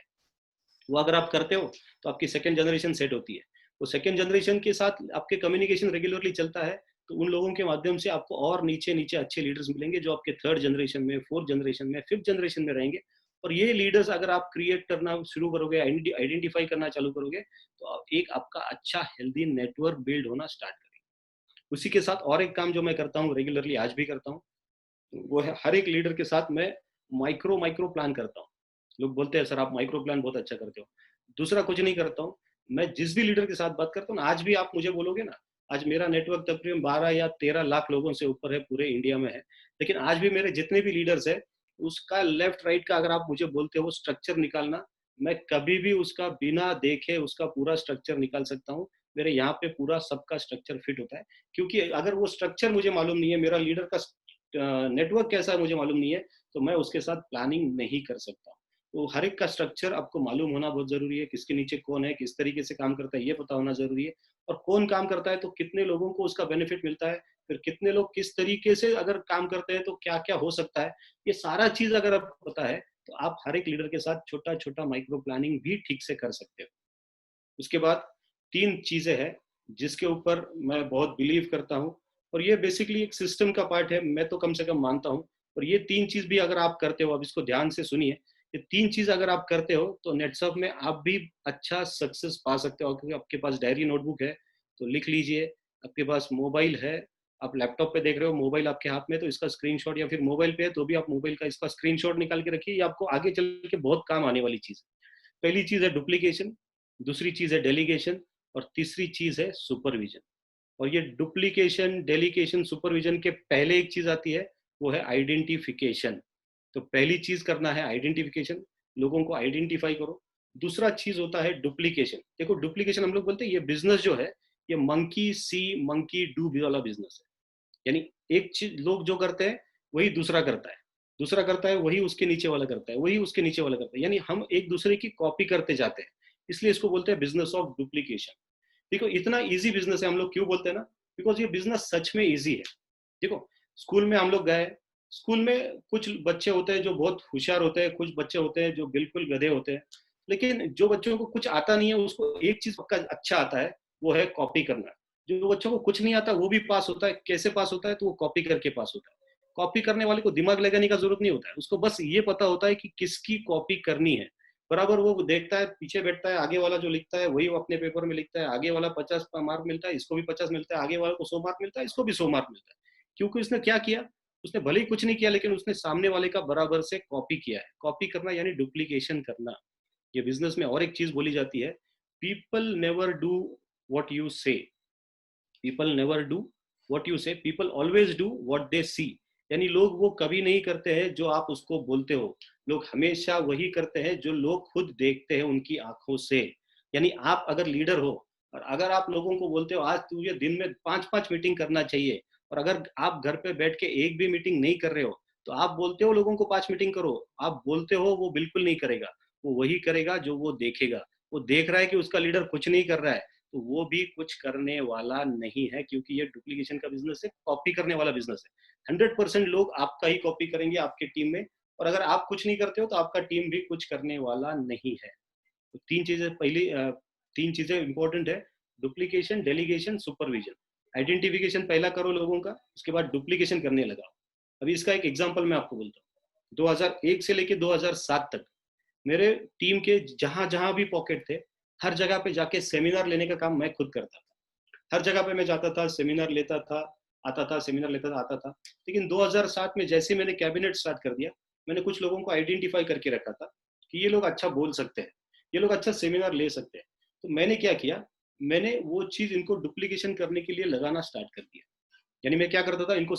A: वो अगर आप करते हो तो आपकी सेकेंड जनरेशन सेट होती है। वो सेकेंड जनरेशन के साथ आपके कम्युनिकेशन रेगुलरली चलता है, तो उन लोगों के माध्यम से आपको और नीचे नीचे अच्छे लीडर्स मिलेंगे, जो आपके थर्ड जनरेशन में, फोर्थ जनरेशन में, फिफ्थ जनरेशन में रहेंगे। और ये लीडर्स अगर आप क्रिएट करना शुरू करोगे, आइडेंटिफाई करना चालू करोगे, तो एक आपका अच्छा हेल्दी नेटवर्क बिल्ड होना स्टार्ट करेगा। उसी के साथ और एक काम जो मैं करता हूँ रेगुलरली, आज भी करता हूँ, वो है हर एक लीडर के साथ मैं माइक्रो माइक्रो प्लान करता हूँ। लोग बोलते हैं सर आप माइक्रो प्लान बहुत अच्छा करते हो। दूसरा कुछ नहीं करता हूँ, मैं जिस भी लीडर के साथ बात करता हूँ ना, आज भी आप मुझे बोलोगे ना, आज मेरा नेटवर्क तकरीबन 12 या 13 लाख लोगों से ऊपर है, पूरे इंडिया में है। लेकिन आज भी मेरे जितने भी लीडर्स है, उसका लेफ्ट राइट का अगर आप मुझे बोलते हो स्ट्रक्चर निकालना, मैं कभी भी उसका बिना देखे उसका पूरा स्ट्रक्चर निकाल सकता हूँ। मेरे यहाँ पे पूरा सबका स्ट्रक्चर फिट होता है, क्योंकि अगर वो स्ट्रक्चर मुझे मालूम नहीं है, मेरा लीडर का नेटवर्क कैसा है मुझे मालूम नहीं है, तो मैं उसके साथ प्लानिंग नहीं कर सकता। तो हर एक का स्ट्रक्चर आपको मालूम होना बहुत जरूरी है, किसके नीचे कौन है, किस तरीके से काम करता है, ये पता होना जरूरी है। और कौन काम करता है तो कितने लोगों को उसका बेनिफिट मिलता है, फिर कितने लोग किस तरीके से अगर काम करते हैं तो क्या क्या हो सकता है, ये सारा चीज अगर आपको पता है, तो आप हर एक लीडर के साथ छोटा छोटा माइक्रो प्लानिंग भी ठीक से कर सकते हो। उसके बाद 3 चीजें हैं जिसके ऊपर मैं बहुत बिलीव करता हूँ, और ये बेसिकली एक सिस्टम का पार्ट है, मैं तो कम से कम मानता हूँ। और ये 3 चीज भी अगर आप करते हो, अब इसको ध्यान से सुनिए, ये 3 चीज अगर आप करते हो तो नेटसअप में आप भी अच्छा सक्सेस पा सकते हो। क्योंकि आपके पास डायरी नोटबुक है तो लिख लीजिए, आपके पास मोबाइल है, आप लैपटॉप पे देख रहे हो, मोबाइल आपके हाथ में, तो इसका स्क्रीनशॉट, या फिर मोबाइल पे है तो भी आप मोबाइल का इसका स्क्रीनशॉट निकाल के रखिए, ये आपको आगे चल के बहुत काम आने वाली चीज है। पहली चीज है डुप्लीकेशन, दूसरी चीज है डेलीगेशन, और तीसरी चीज है सुपरविजन। और ये डुप्लीकेशन, डेलीगेशन, सुपरविजन के पहले एक चीज आती है, वो है आइडेंटिफिकेशन। तो पहली चीज करना है आइडेंटिफिकेशन, लोगों को आइडेंटिफाई करो। दूसरा चीज होता है डुप्लीकेशन। देखो डुप्लीकेशन हम लोग बोलते हैं ये बिजनेस जो है, ये मंकी सी मंकी डू वाला बिजनेस है। यानी एक चीज लोग जो करते हैं वही दूसरा करता है, दूसरा करता है वही उसके नीचे वाला करता है, वही उसके नीचे वाला करता है, यानी हम एक दूसरे की कॉपी करते जाते हैं। इसलिए इसको बोलते हैं बिजनेस ऑफ डुप्लीकेशन। देखो इतना इजी बिजनेस है, हम लोग क्यों बोलते हैं ना, बिकॉज ये बिजनेस सच में इजी है। देखो स्कूल में हम लोग गए, स्कूल में कुछ बच्चे होते हैं जो बहुत होशियार होते हैं, कुछ बच्चे होते हैं जो बिल्कुल गधे होते हैं। लेकिन जो बच्चों को कुछ आता नहीं है उसको एक चीज पक्का अच्छा आता है, वो है कॉपी करना। जो बच्चों को कुछ नहीं आता वो भी पास होता है, कैसे पास होता है, तो वो कॉपी करके पास होता है। कॉपी करने वाले को दिमाग लगाने का जरूरत नहीं होता है, उसको बस ये पता होता है कि किसकी कॉपी करनी है। बराबर वो देखता है, पीछे बैठता है, आगे वाला जो लिखता है वही वो अपने पेपर में लिखता है, आगे वाला 50 मार्क मिलता है, इसको भी 50 मिलता है, आगे वाले को 100 मार्क मिलता है, इसको भी 100 मार्क मिलता है। क्योंकि उसने क्या किया, उसने भले ही कुछ नहीं किया, लेकिन उसने सामने वाले का बराबर से कॉपी किया है। कॉपी करना यानी डुप्लीकेशन करना। ये बिजनेस में और एक चीज बोली जाती है, people never do what you say, people never do what you say, people always do what they see. यानी लोग वो कभी नहीं करते हैं जो आप उसको बोलते हो, लोग हमेशा वही करते हैं जो लोग खुद देखते हैं उनकी आंखों से। यानी आप अगर लीडर हो और अगर आप लोगों को बोलते हो आज तुझे दिन में 5-5 मीटिंग करना चाहिए, और अगर आप घर पे बैठ के एक भी मीटिंग नहीं कर रहे हो, तो आप बोलते हो लोगों को 5 मीटिंग करो, आप बोलते हो वो बिल्कुल नहीं करेगा। वो वही करेगा जो वो देखेगा। वो देख रहा है कि उसका लीडर कुछ नहीं कर रहा है, तो वो भी कुछ करने वाला नहीं है, क्योंकि ये डुप्लीकेशन का बिजनेस है, कॉपी करने वाला बिजनेस है। 100% लोग आपका ही कॉपी करेंगे आपके टीम में, और अगर आप कुछ नहीं करते हो तो आपका टीम भी कुछ करने वाला नहीं है। तो 3 चीजें, पहली 3 चीजें इंपॉर्टेंट है, डुप्लीकेशन, डेलीगेशन, सुपरविजन। आइडेंटिफिकेशन पहला करो लोगों का, उसके बाद डुप्लीकेशन करने लगाओ। अभी इसका एक एग्जाम्पल मैं आपको बोलता हूँ। 2001 से लेके 2007 तक मेरे टीम के जहां जहां भी पॉकेट थे, हर जगह पे जाके सेमिनार लेने का काम मैं खुद करता था। हर जगह पे मैं जाता था, सेमिनार लेता था, आता था, सेमिनार लेता था, आता था। लेकिन 2007 में जैसे मैंने कैबिनेट स्टार्ट कर दिया, मैंने कुछ लोगों को आइडेंटिफाई करके रखा था कि ये लोग अच्छा बोल सकते हैं, ये लोग अच्छा सेमिनार ले सकते हैं। तो मैंने क्या किया, मैंने वो चीज इनको डुप्लीकेशन करने के लिए लगाना स्टार्ट कर दिया। यानी मैं क्या करता था, इनको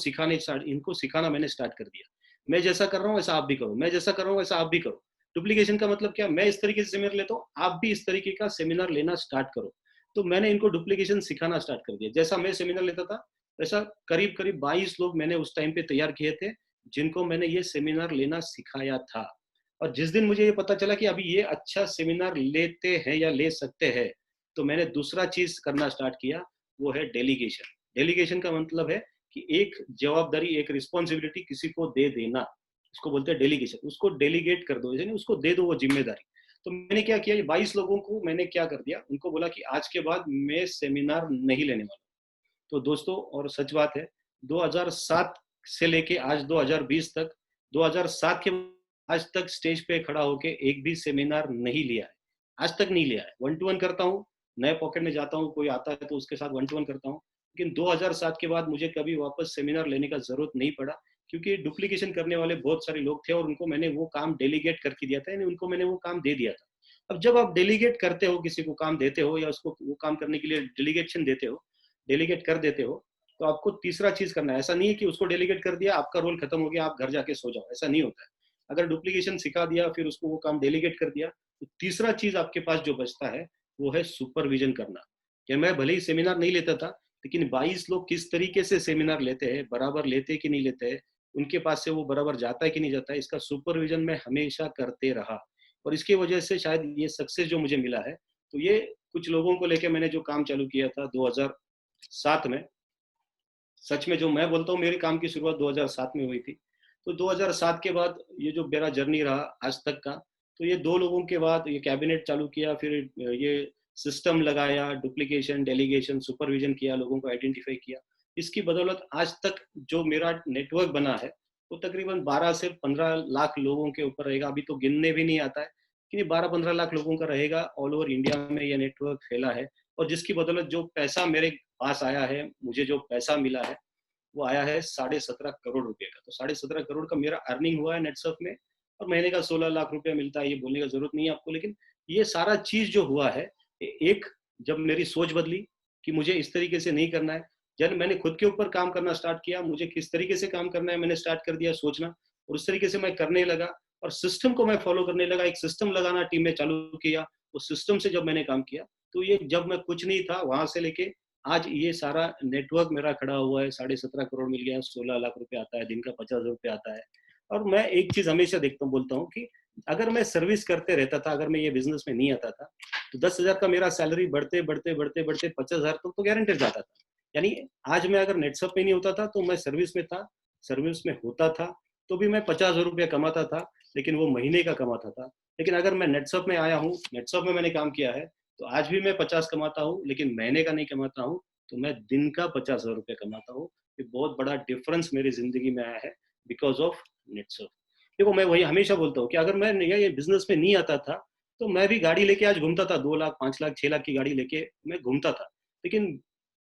A: सिखाना मैंने स्टार्ट कर दिया। मैं जैसा कर रहा हूँ वैसा आप भी करो, मैं जैसा कर रहा हूँ वैसा आप भी करो। डुप्लीकेशन का मतलब क्या, मैं इस तरीके से सेमिनार लेता हूँ, आप भी इस तरीके का सेमिनार लेना स्टार्ट करो। तो मैंने इनको डुप्लीकेशन सिखाना स्टार्ट कर दिया। जैसा मैं सेमिनार लेता था वैसा करीब करीब 22 लोग मैंने उस टाइम पे तैयार किए थे, जिनको मैंने ये सेमिनार लेना सिखाया था। और जिस दिन मुझे ये पता चला कि अभी ये अच्छा सेमिनार लेते हैं या ले सकते हैं, तो मैंने दूसरा चीज करना स्टार्ट किया, वो है डेलीगेशन। डेलीगेशन का मतलब है कि एक जवाबदारी, एक रिस्पॉन्सिबिलिटी किसी को दे देना, उसको बोलते हैं डेलीगेशन। उसको डेलीगेट कर दो, यानी उसको दे दो वो जिम्मेदारी। तो मैंने क्या किया, ये 22 लोगों को मैंने क्या कर दिया, उनको बोला कि आज के बाद मैं सेमिनार नहीं लेने वाला। तो दोस्तों, और सच बात है, 2007 से लेके आज 2020 तक, 2007 के आज तक स्टेज पे खड़ा होके एक भी सेमिनार नहीं लिया है, आज तक नहीं लिया है। 1 टू 1 करता हूँ, नए पॉकेट में जाता हूँ, कोई आता है तो उसके साथ 1 टू 1 करता हूँ। लेकिन 2007 के बाद मुझे कभी वापस सेमिनार लेने का ज़रूरत नहीं पड़ा, क्योंकि डुप्लीकेशन करने वाले बहुत सारे लोग थे और उनको मैंने वो काम डेलीगेट करके दिया था, यानी उनको मैंने वो काम दे दिया था। अब जब आप डेलीगेट करते हो, किसी को काम देते हो या उसको वो काम करने के लिए डेलीगेशन देते हो, डेलीगेट कर देते हो, तो आपको तीसरा चीज़ करना है। ऐसा नहीं है कि उसको डेलीगेट कर दिया, आपका रोल खत्म हो गया, आप घर जाके सो जाओ, ऐसा नहीं होता है। अगर डुप्लीकेशन सिखा दिया, फिर उसको वो काम डेलीगेट कर दिया, तो तीसरा चीज़ आपके पास जो बचता है, वो है सुपरविज़न करना। कि मैं भले ही सेमिनार नहीं लेता था, लेकिन 22 लोग किस तरीके से सेमिनार लेते हैं, बराबर लेते हैं कि नहीं लेते हैं, उनके पास से वो बराबर जाता है कि नहीं जाता है, इसका सुपरविज़न मैं हमेशा करते रहा। और इसकी वजह से शायद ये सक्सेस जो मुझे मिला है, तो ये कुछ लोगों को लेके मैंने जो काम चालू किया था 2007 में, सच में जो मैं बोलता हूँ, मेरे काम की शुरुआत 2007 में हुई थी। तो 2007 के बाद ये जो मेरा जर्नी रहा आज तक का, तो ये 2 लोगों के बाद ये कैबिनेट चालू किया, फिर ये सिस्टम लगाया, डुप्लीकेशन, डेलीगेशन, सुपरविज़न किया, लोगों को आइडेंटिफ़ाई किया। इसकी बदौलत आज तक जो मेरा नेटवर्क बना है, वो तकरीबन 12 से 15 लाख लोगों के ऊपर रहेगा। अभी तो गिनने भी नहीं आता है, लेकिन ये 12-15 लाख लोगों का रहेगा। ऑल ओवर इंडिया में ये नेटवर्क फैला है और जिसकी बदौलत जो पैसा मेरे पास आया है, मुझे जो पैसा मिला है, वो आया है 17.5 करोड़ रुपए का। तो 17.5 करोड़ का मेरा अर्निंग हुआ है नेटसर्फ में और महीने का 16 लाख रुपया मिलता है, ये बोलने का ज़रूरत नहीं है आपको। लेकिन ये सारा चीज़ जो हुआ है, एक जब मेरी सोच बदली कि मुझे इस तरीके से नहीं करना है, जब मैंने खुद के ऊपर काम करना स्टार्ट किया, मुझे किस तरीके से काम करना है मैंने स्टार्ट कर दिया सोचना, और उस तरीके से मैं करने लगा और सिस्टम को मैं फॉलो करने लगा। एक सिस्टम लगाना टीम में चालू किया, उस सिस्टम से जब मैंने काम किया, तो ये जब मैं कुछ नहीं था, वहाँ से लेके आज ये सारा नेटवर्क मेरा खड़ा हुआ है, 17.5 करोड़ मिल गया है, 16 लाख रुपए आता है, दिन का 50,000 रुपए आता है। और मैं एक चीज़ हमेशा देखता हूँ, बोलता हूँ कि अगर मैं सर्विस करते रहता था, अगर मैं ये बिज़नेस में नहीं आता था, तो 10,000 का मेरा सैलरी बढ़ते, बढ़ते, बढ़ते, बढ़ते 50,000 तक तो गारंटेड जाता था। यानी आज मैं अगर नेटसप में नहीं होता था, तो मैं सर्विस में था, सर्विस में होता था, तो भी मैं 50,000 रुपया कमाता था, लेकिन वो महीने का कमाता था। लेकिन अगर मैं नेटसप में आया हूँ, नेटसप में मैंने काम किया है, तो आज भी मैं 50 कमाता हूँ, लेकिन महीने का नहीं कमाता हूँ, तो मैं दिन का 50,000 रुपये कमाता हूँ। ये बहुत बड़ा डिफरेंस मेरी ज़िंदगी में आया है बिकॉज़ ऑफ नेटसर्फ। देखो, मैं वही हमेशा बोलता हूँ कि अगर मैं ये बिज़नेस में नहीं आता था, तो मैं भी गाड़ी लेके आज घूमता था, 2 लाख, 5 लाख, 6 लाख की गाड़ी लेके मैं घूमता था। लेकिन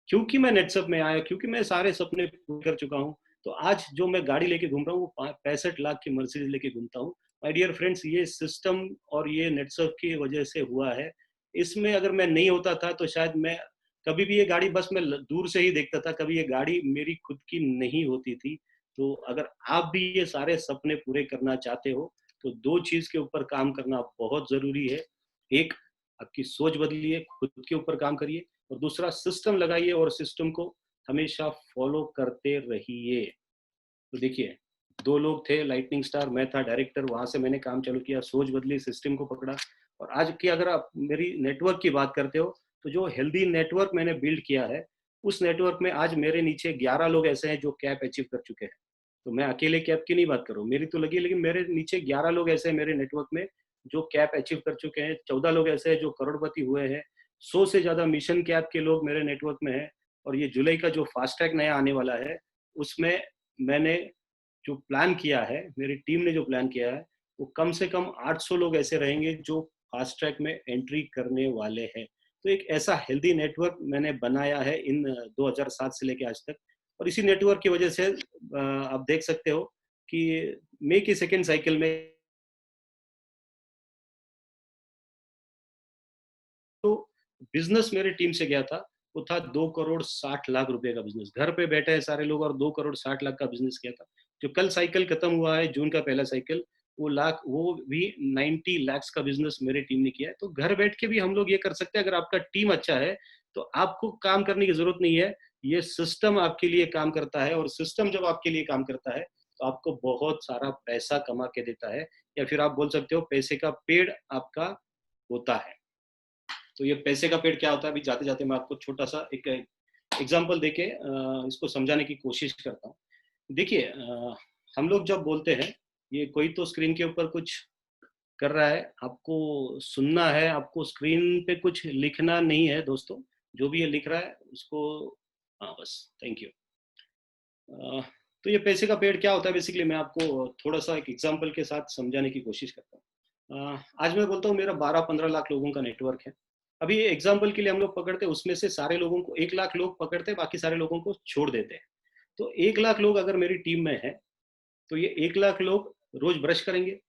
A: क्योंकि मैं नेटसप में आया, क्योंकि मैं सारे सपने पूरे कर चुका हूँ, तो आज जो मैं गाड़ी लेके घूम रहा हूँ, वो 65 लाख की मर्सिडीज़ लेके घूमता हूँ। माय डियर फ्रेंड्स, ये सिस्टम और ये नेटसप की वजह से हुआ है। इसमें अगर मैं नहीं होता था, तो शायद मैं कभी भी ये गाड़ी बस मैं दूर से ही देखता था, कभी ये गाड़ी मेरी खुद की नहीं होती थी। तो अगर आप भी ये सारे सपने पूरे करना चाहते हो, तो 2 चीज़ के ऊपर काम करना बहुत ज़रूरी है। एक, आपकी सोच बदलिए, खुद के ऊपर काम करिए, और दूसरा सिस्टम लगाइए और सिस्टम को हमेशा फॉलो करते रहिए। तो देखिए, 2 लोग थे, लाइटनिंग स्टार, मैं था डायरेक्टर, वहाँ से मैंने काम चालू किया, सोच बदली, सिस्टम को पकड़ा। और आज की अगर आप मेरी नेटवर्क की बात करते हो, तो जो हेल्दी नेटवर्क मैंने बिल्ड किया है, उस नेटवर्क में आज मेरे नीचे 11 लोग ऐसे हैं जो कैप अचीव कर चुके हैं। तो मैं अकेले कैप की नहीं बात कर रहा हूँ, मेरी तो लगी है, लेकिन मेरे नीचे 11 लोग ऐसे हैं मेरे नेटवर्क में जो कैप अचीव कर चुके हैं, 14 लोग ऐसे हैं जो करोड़पति हुए हैं, 100 से ज़्यादा मिशन कैप के लोग मेरे नेटवर्क में हैं। और ये जुलाई का जो फास्ट ट्रैक नया आने वाला है, उसमें मैंने जो प्लान किया है, मेरी टीम ने जो प्लान किया है, वो कम से कम 800 लोग ऐसे रहेंगे जो फास्ट ट्रैक में एंट्री करने वाले हैं। तो एक ऐसा हेल्दी नेटवर्क मैंने बनाया है इन 2007 से लेके आज तक। और इसी नेटवर्क की वजह से आप देख सकते हो कि मई की सेकंड साइकिल में तो बिजनेस मेरे टीम से गया था, वो था 2 करोड़ 60 लाख रुपए का बिजनेस। घर पे बैठे हैं सारे लोग और 2 करोड़ 60 लाख का बिजनेस किया था। जो कल साइकिल खत्म हुआ है, जून का पहला साइकिल, वो भी 90 लाख्स का बिजनेस मेरी टीम ने किया है। तो घर बैठ के भी हम लोग ये कर सकते हैं, अगर आपका टीम अच्छा है, तो आपको काम करने की ज़रूरत नहीं है। ये सिस्टम आपके लिए काम करता है और सिस्टम जब आपके लिए काम करता है, तो आपको बहुत सारा पैसा कमा के देता है, या फिर आप बोल सकते हो पैसे का पेड़ आपका होता है। तो ये पैसे का पेड़ क्या होता है, अभी जाते जाते मैं आपको छोटा सा एक एग्जांपल देके इसको समझाने की कोशिश करता हूँ। देखिए, हम लोग जब बोलते हैं, ये कोई तो स्क्रीन के ऊपर कुछ कर रहा है, आपको सुनना है, आपको स्क्रीन पे कुछ लिखना नहीं है दोस्तों। जो भी ये लिख रहा है उसको, हाँ बस, थैंक यू। तो ये पैसे का पेड़ क्या होता है बेसिकली, मैं आपको थोड़ा सा एक एग्जांपल के साथ समझाने की कोशिश करता हूँ। आज मैं बोलता हूँ मेरा 12-15 लाख लोगों का नेटवर्क है। अभी ये एग्जांपल के लिए हम लोग पकड़ते हैं, उसमें से सारे लोगों को 1 लाख लोग पकड़ते हैं, बाकी सारे लोगों को छोड़ देते हैं। तो 1 लाख लोग अगर मेरी टीम में है, तो ये 1 लाख लोग रोज ब्रश करेंगे,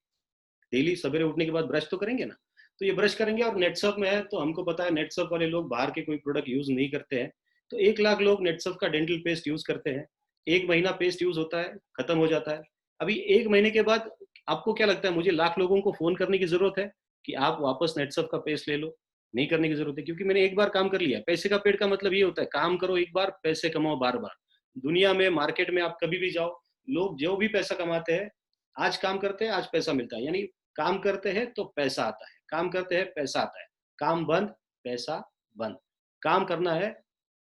A: डेली सवेरे उठने के बाद ब्रश तो करेंगे ना। तो ये ब्रश करेंगे, और नेटसर्फ में है तो हमको पता है नेटसर्फ वाले लोग बाहर के कोई प्रोडक्ट यूज नहीं करते हैं। तो 1 लाख लोग नेटसर्फ का डेंटल पेस्ट यूज करते हैं। 1 महीना पेस्ट यूज होता है, खत्म हो जाता है। अभी 1 महीने के बाद आपको क्या लगता है, मुझे लाख लोगों को फोन करने की जरूरत है कि आप वापस नेटसर्फ का पेस्ट ले लो? नहीं करने की जरूरत है, क्योंकि मैंने एक बार काम कर लिया। पैसे का पेड़ का मतलब ये होता है, काम करो एक बार, पैसे कमाओ बार बार। दुनिया में, मार्केट में आप कभी भी जाओ, लोग जो भी पैसा कमाते हैं, आज काम करते हैं आज पैसा मिलता है, यानी काम करते हैं तो पैसा आता है, काम करते हैं पैसा आता है, काम बंद पैसा बंद। काम करना है,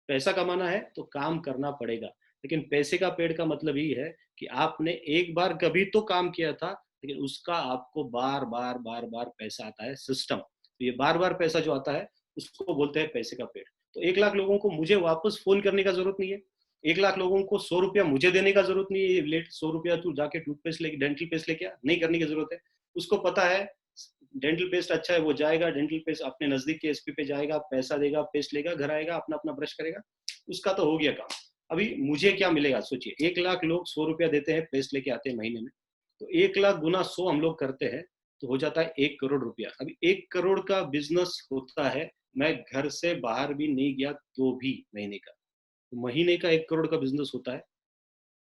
A: पैसा कमाना है तो काम करना पड़ेगा। लेकिन पैसे का पेड़ का मतलब ये है कि आपने एक बार कभी तो काम किया था, लेकिन उसका आपको बार बार बार बार पैसा आता है, सिस्टम। तो ये बार बार पैसा जो आता है उसको बोलते हैं पैसे का पेड़। तो 1 लाख लोगों को मुझे वापस फोन करने का जरूरत नहीं है। 1 लाख लोगों को 100 रुपया मुझे देने का जरूरत नहीं है, लेट 100 रुपया तू जाके टूथपेस्ट लेके, डेंटल पेस्ट लेके आ, नहीं करने की जरूरत है। उसको पता है डेंटल पेस्ट अच्छा है, वो जाएगा डेंटल पेस्ट अपने नजदीक के एसपी पे जाएगा, पैसा देगा, पेस्ट लेगा, घर आएगा, अपना अपना ब्रश करेगा, उसका तो हो गया काम। अभी मुझे क्या मिलेगा सोचिए, 1 लाख लोग 100 रुपया देते हैं, पेस्ट लेके आते हैं महीने में, तो 1 लाख गुना 100 हम लोग करते हैं तो हो जाता है 1 करोड़ रुपया। अभी 1 करोड़ का बिजनेस होता है, मैं घर से बाहर भी नहीं गया तो भी महीने का, तो महीने का 1 करोड़ का बिजनेस होता है।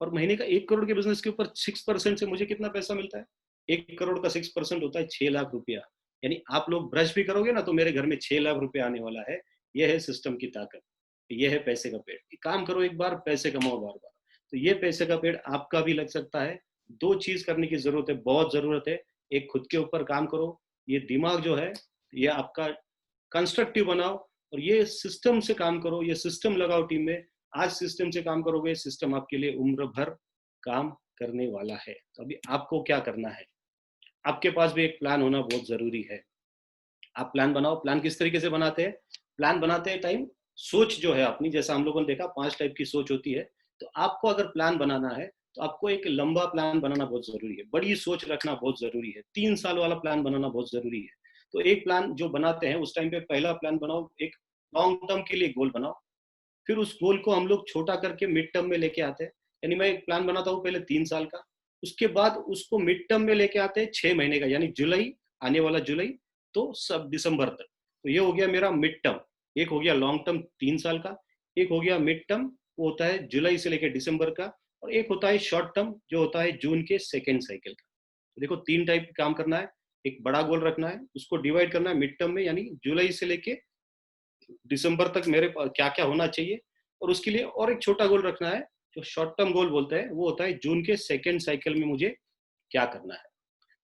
A: और महीने का 1 करोड़ के बिजनेस के ऊपर 6% से मुझे कितना पैसा मिलता है? 1 करोड़ का 6% होता है 6 लाख रुपया। यानी आप लोग ब्रश भी करोगे ना तो मेरे घर में 6 लाख रुपया आने वाला है। यह है सिस्टम की ताकत, यह है पैसे का पेड़। काम करो एक बार, पैसे कमाओ बार बार। तो ये पैसे का पेड़ आपका भी लग सकता है। 2 चीज करने की जरूरत है, बहुत जरूरत है। एक, खुद के ऊपर काम करो, ये दिमाग जो है ये आपका कंस्ट्रक्टिव बनाओ, और ये सिस्टम से काम करो, ये सिस्टम लगाओ टीम में। आज सिस्टम से काम करोगे, सिस्टम आपके लिए उम्र भर काम करने वाला है। तो अभी आपको क्या करना है, आपके पास भी एक प्लान होना बहुत जरूरी है। आप प्लान बनाओ। प्लान किस तरीके से बनाते हैं? प्लान बनाते हैं टाइम, सोच जो है अपनी, जैसा हम लोगों ने देखा 5 टाइप की सोच होती है। तो आपको अगर प्लान बनाना है तो आपको एक लंबा प्लान बनाना बहुत जरूरी है, बड़ी सोच रखना बहुत जरूरी है, 3 साल वाला प्लान बनाना बहुत जरूरी है। तो एक प्लान जो बनाते हैं उस टाइम पे पहला प्लान बनाओ, एक लॉन्ग टर्म के लिए गोल बनाओ। फिर उस गोल को हम लोग छोटा करके मिड टर्म में लेके आते हैं। यानी मैं एक प्लान बनाता हूँ पहले 3 साल का, उसके बाद उसको मिड टर्म में लेके आते हैं 6 महीने का, यानी जुलाई, आने वाला जुलाई तो सब दिसंबर तक। तो ये हो गया मेरा मिड टर्म। एक हो गया लॉन्ग टर्म 3 साल का, एक हो गया मिड टर्म, वो होता है जुलाई से लेकर दिसंबर का, और एक होता है शॉर्ट टर्म जो होता है जून के सेकेंड साइकिल का। तो देखो 3 टाइप काम करना है। एक बड़ा गोल रखना है, उसको डिवाइड करना है मिड टर्म में, यानी जुलाई से लेके दिसंबर तक मेरे क्या क्या होना चाहिए। और उसके लिए और एक छोटा गोल रखना है जो शॉर्ट टर्म गोल बोलते हैं, वो होता है जून के सेकेंड साइकिल में मुझे क्या करना है।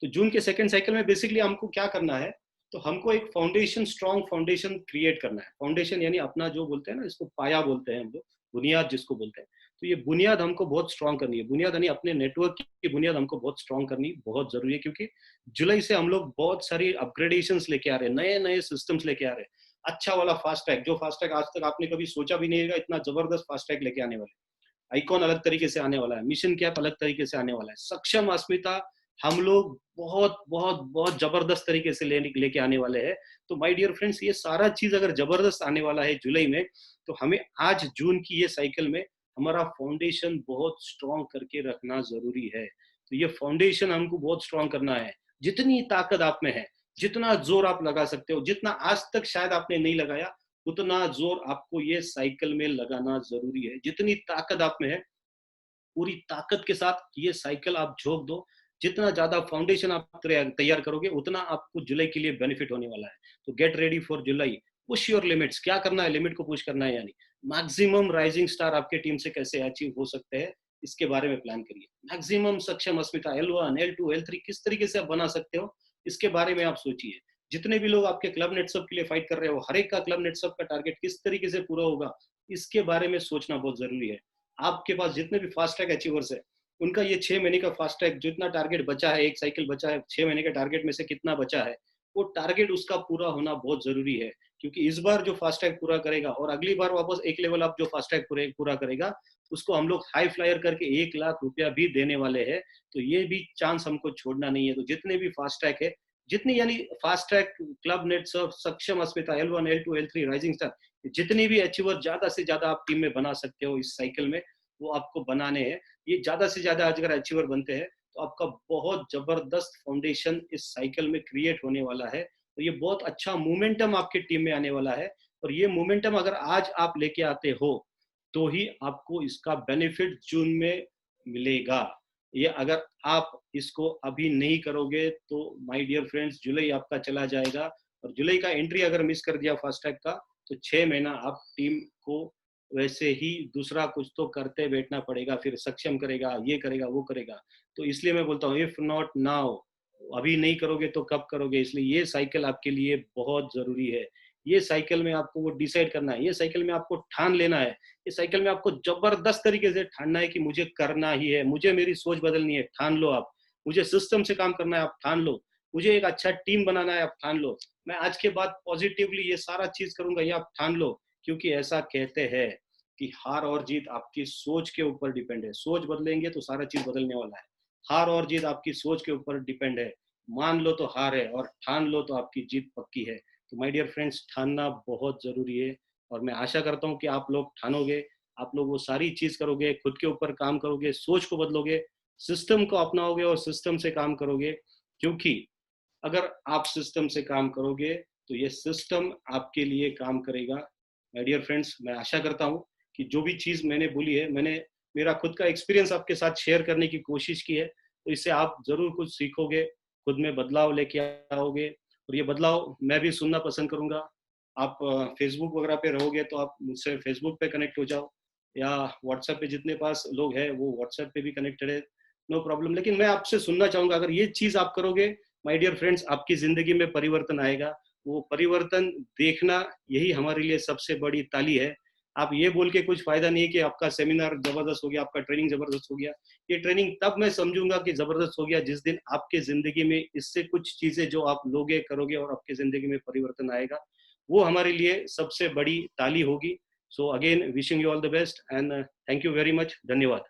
A: तो जून के सेकेंड साइकिल में बेसिकली हमको क्या करना है, तो हमको एक फाउंडेशन, स्ट्रॉन्ग फाउंडेशन क्रिएट करना है। फाउंडेशन यानी अपना जो बोलते हैं ना, इसको पाया बोलते हैं हम लोग, बुनियाद जिसको बोलते हैं। तो ये बुनियाद हमको बहुत स्ट्रॉन्ग करनी है। बुनियाद यानी अपने नेटवर्क की बुनियाद हमको बहुत स्ट्रॉन्ग करनी बहुत जरूरी है, क्योंकि जुलाई से हम लोग बहुत सारी अपग्रेडेशंस लेके आ रहे हैं, नए नए सिस्टम्स लेके आ रहे हैं। अच्छा वाला फास्ट ट्रैक, जो फास्ट ट्रैक आज तक आपने कभी सोचा भी नहीं होगा, इतना जबरदस्त फास्ट ट्रैक लेके आने वाले। आइकॉन अलग तरीके से आने वाला है, मिशन कैप अलग तरीके से आने वाला है, सक्षम अस्मिता हम लोग बहुत बहुत बहुत जबरदस्त तरीके से लेके आने वाले हैं। तो माय डियर फ्रेंड्स, ये सारा चीज अगर जबरदस्त आने वाला है जुलाई में, तो हमें आज जून की ये साइकिल में हमारा फाउंडेशन बहुत स्ट्रॉन्ग करके रखना जरूरी है। तो ये फाउंडेशन हमको बहुत स्ट्रॉन्ग करना है। जितनी ताकत आप में है, जितना जोर आप लगा सकते हो, जितना आज तक शायद आपने नहीं लगाया, उतना जोर आपको ये साइकिल में लगाना जरूरी है। जितनी ताकत आप में है, पूरी ताकत के साथ ये साइकिल आप झोंक दो। जितना ज्यादा फाउंडेशन आप तैयार करोगे, उतना आपको जुलाई के लिए बेनिफिट होने वाला है। तो get ready for July. Push your limits. क्या करना है? लिमिट को पुश करना है, यानी मैक्सिमम राइजिंग स्टार आपके टीम से कैसे अचीव हो सकते हैं, इसके बारे में प्लान करिए। मैक्सिमम सक्षम अस्मिता L1, L2, L3 किस तरीके से आप बना सकते हो, इसके बारे में आप सोचिए। जितने भी लोग आपके क्लब नेटसर्फ के लिए फाइट कर रहे हो, हर एक का क्लब नेटसर्फ का टारगेट किस तरीके से पूरा होगा, इसके बारे में सोचना बहुत जरूरी है। आपके पास जितने भी फास्ट ट्रैक अचीवर्स है, उनका ये 6 महीने का फास्ट ट्रैक जितना टारगेट बचा है, एक साइकिल बचा है, 6 महीने के टारगेट में से कितना बचा है, वो टारगेट उसका पूरा होना बहुत जरूरी है। क्योंकि इस बार जो फास्ट ट्रैक पूरा करेगा और अगली बार वापस एक लेवल आप जो फास्ट ट्रैक पूरा करेगा, उसको हम लोग हाई फ्लायर करके 1 लाख रुपया भी देने वाले हैं। तो ये भी चांस हमको छोड़ना नहीं है। तो जितने भी फास्ट ट्रैक है, जितनी यानी fast track, club net, Surf, सक्षम, अस्मिता, L1, L2, L3, rising star, जितनी भी अचीवर ज्यादा से ज्यादा आप टीम में बना सकते हो इस साइकिल में, वो आपको बनाने हैं। ये ज्यादा से ज्यादा अगर अचीवर बनते हैं तो आपका बहुत जबरदस्त फाउंडेशन इस साइकिल में क्रिएट होने वाला है। तो ये बहुत अच्छा मोमेंटम आपके टीम में आने वाला है। और ये मोमेंटम अगर आज आप लेके आते हो तो ही आपको इसका बेनिफिट जून में मिलेगा। ये अगर आप इसको अभी नहीं करोगे तो माय डियर फ्रेंड्स, जुलाई आपका चला जाएगा। और जुलाई का एंट्री अगर मिस कर दिया फास्ट ट्रैक का, तो 6 महीना आप टीम को वैसे ही दूसरा कुछ तो करते बैठना पड़ेगा। फिर सक्षम करेगा, ये करेगा, वो करेगा। तो इसलिए मैं बोलता हूँ, इफ नॉट नाउ, अभी नहीं करोगे तो कब करोगे। इसलिए ये साइकिल आपके लिए बहुत जरूरी है। ये साइकिल में आपको वो डिसाइड करना है, ये साइकिल में आपको ठान लेना है, इस साइकिल में आपको जबरदस्त तरीके से ठानना है कि मुझे करना ही है, मुझे मेरी सोच बदलनी है, ठान लो आप। मुझे सिस्टम से काम करना है, आप ठान लो। मुझे एक अच्छा टीम बनाना है, आप ठान लो। मैं आज के बाद पॉजिटिवली ये सारा चीज करूंगा, ये आप ठान लो। क्योंकि ऐसा कहते हैं कि हार और जीत आपकी सोच के ऊपर डिपेंड है। सोच बदलेंगे तो सारा चीज बदलने वाला है। हार और जीत आपकी सोच के ऊपर डिपेंड है। मान लो तो हार है, और ठान लो तो आपकी जीत पक्की है। तो माय डियर फ्रेंड्स, ठानना बहुत जरूरी है। और मैं आशा करता हूँ कि आप लोग ठानोगे, आप लोग वो सारी चीज करोगे, खुद के ऊपर काम करोगे, सोच को बदलोगे, सिस्टम को अपनाओगे और सिस्टम से काम करोगे। क्योंकि अगर आप सिस्टम से काम करोगे तो ये सिस्टम आपके लिए काम करेगा। माय डियर फ्रेंड्स, मैं आशा करता हूँ कि जो भी चीज मैंने बोली है, मैंने मेरा खुद का एक्सपीरियंस आपके साथ शेयर करने की कोशिश की है। तो इससे आप जरूर कुछ सीखोगे, खुद में बदलाव लेके आओगे। और ये बदलाव मैं भी सुनना पसंद करूंगा। आप फेसबुक वगैरह पे रहोगे तो आप मुझसे फेसबुक पे कनेक्ट हो जाओ, या व्हाट्सएप पे जितने पास लोग हैं वो व्हाट्सएप पे भी कनेक्टेड है, नो प्रॉब्लम। लेकिन मैं आपसे सुनना चाहूंगा, अगर ये चीज आप करोगे माय डियर फ्रेंड्स, आपकी जिंदगी में परिवर्तन आएगा। वो परिवर्तन देखना, यही हमारे लिए सबसे बड़ी ताली है। आप ये बोल के कुछ फायदा नहीं है कि आपका सेमिनार जबरदस्त हो गया, आपका ट्रेनिंग जबरदस्त हो गया। ये ट्रेनिंग तब मैं समझूंगा कि जबरदस्त हो गया जिस दिन आपके जिंदगी में इससे कुछ चीजें जो आप लोगे, करोगे और आपके जिंदगी में परिवर्तन आएगा। वो हमारे लिए सबसे बड़ी ताली होगी। So again wishing you all the best and thank you very much. धन्यवाद।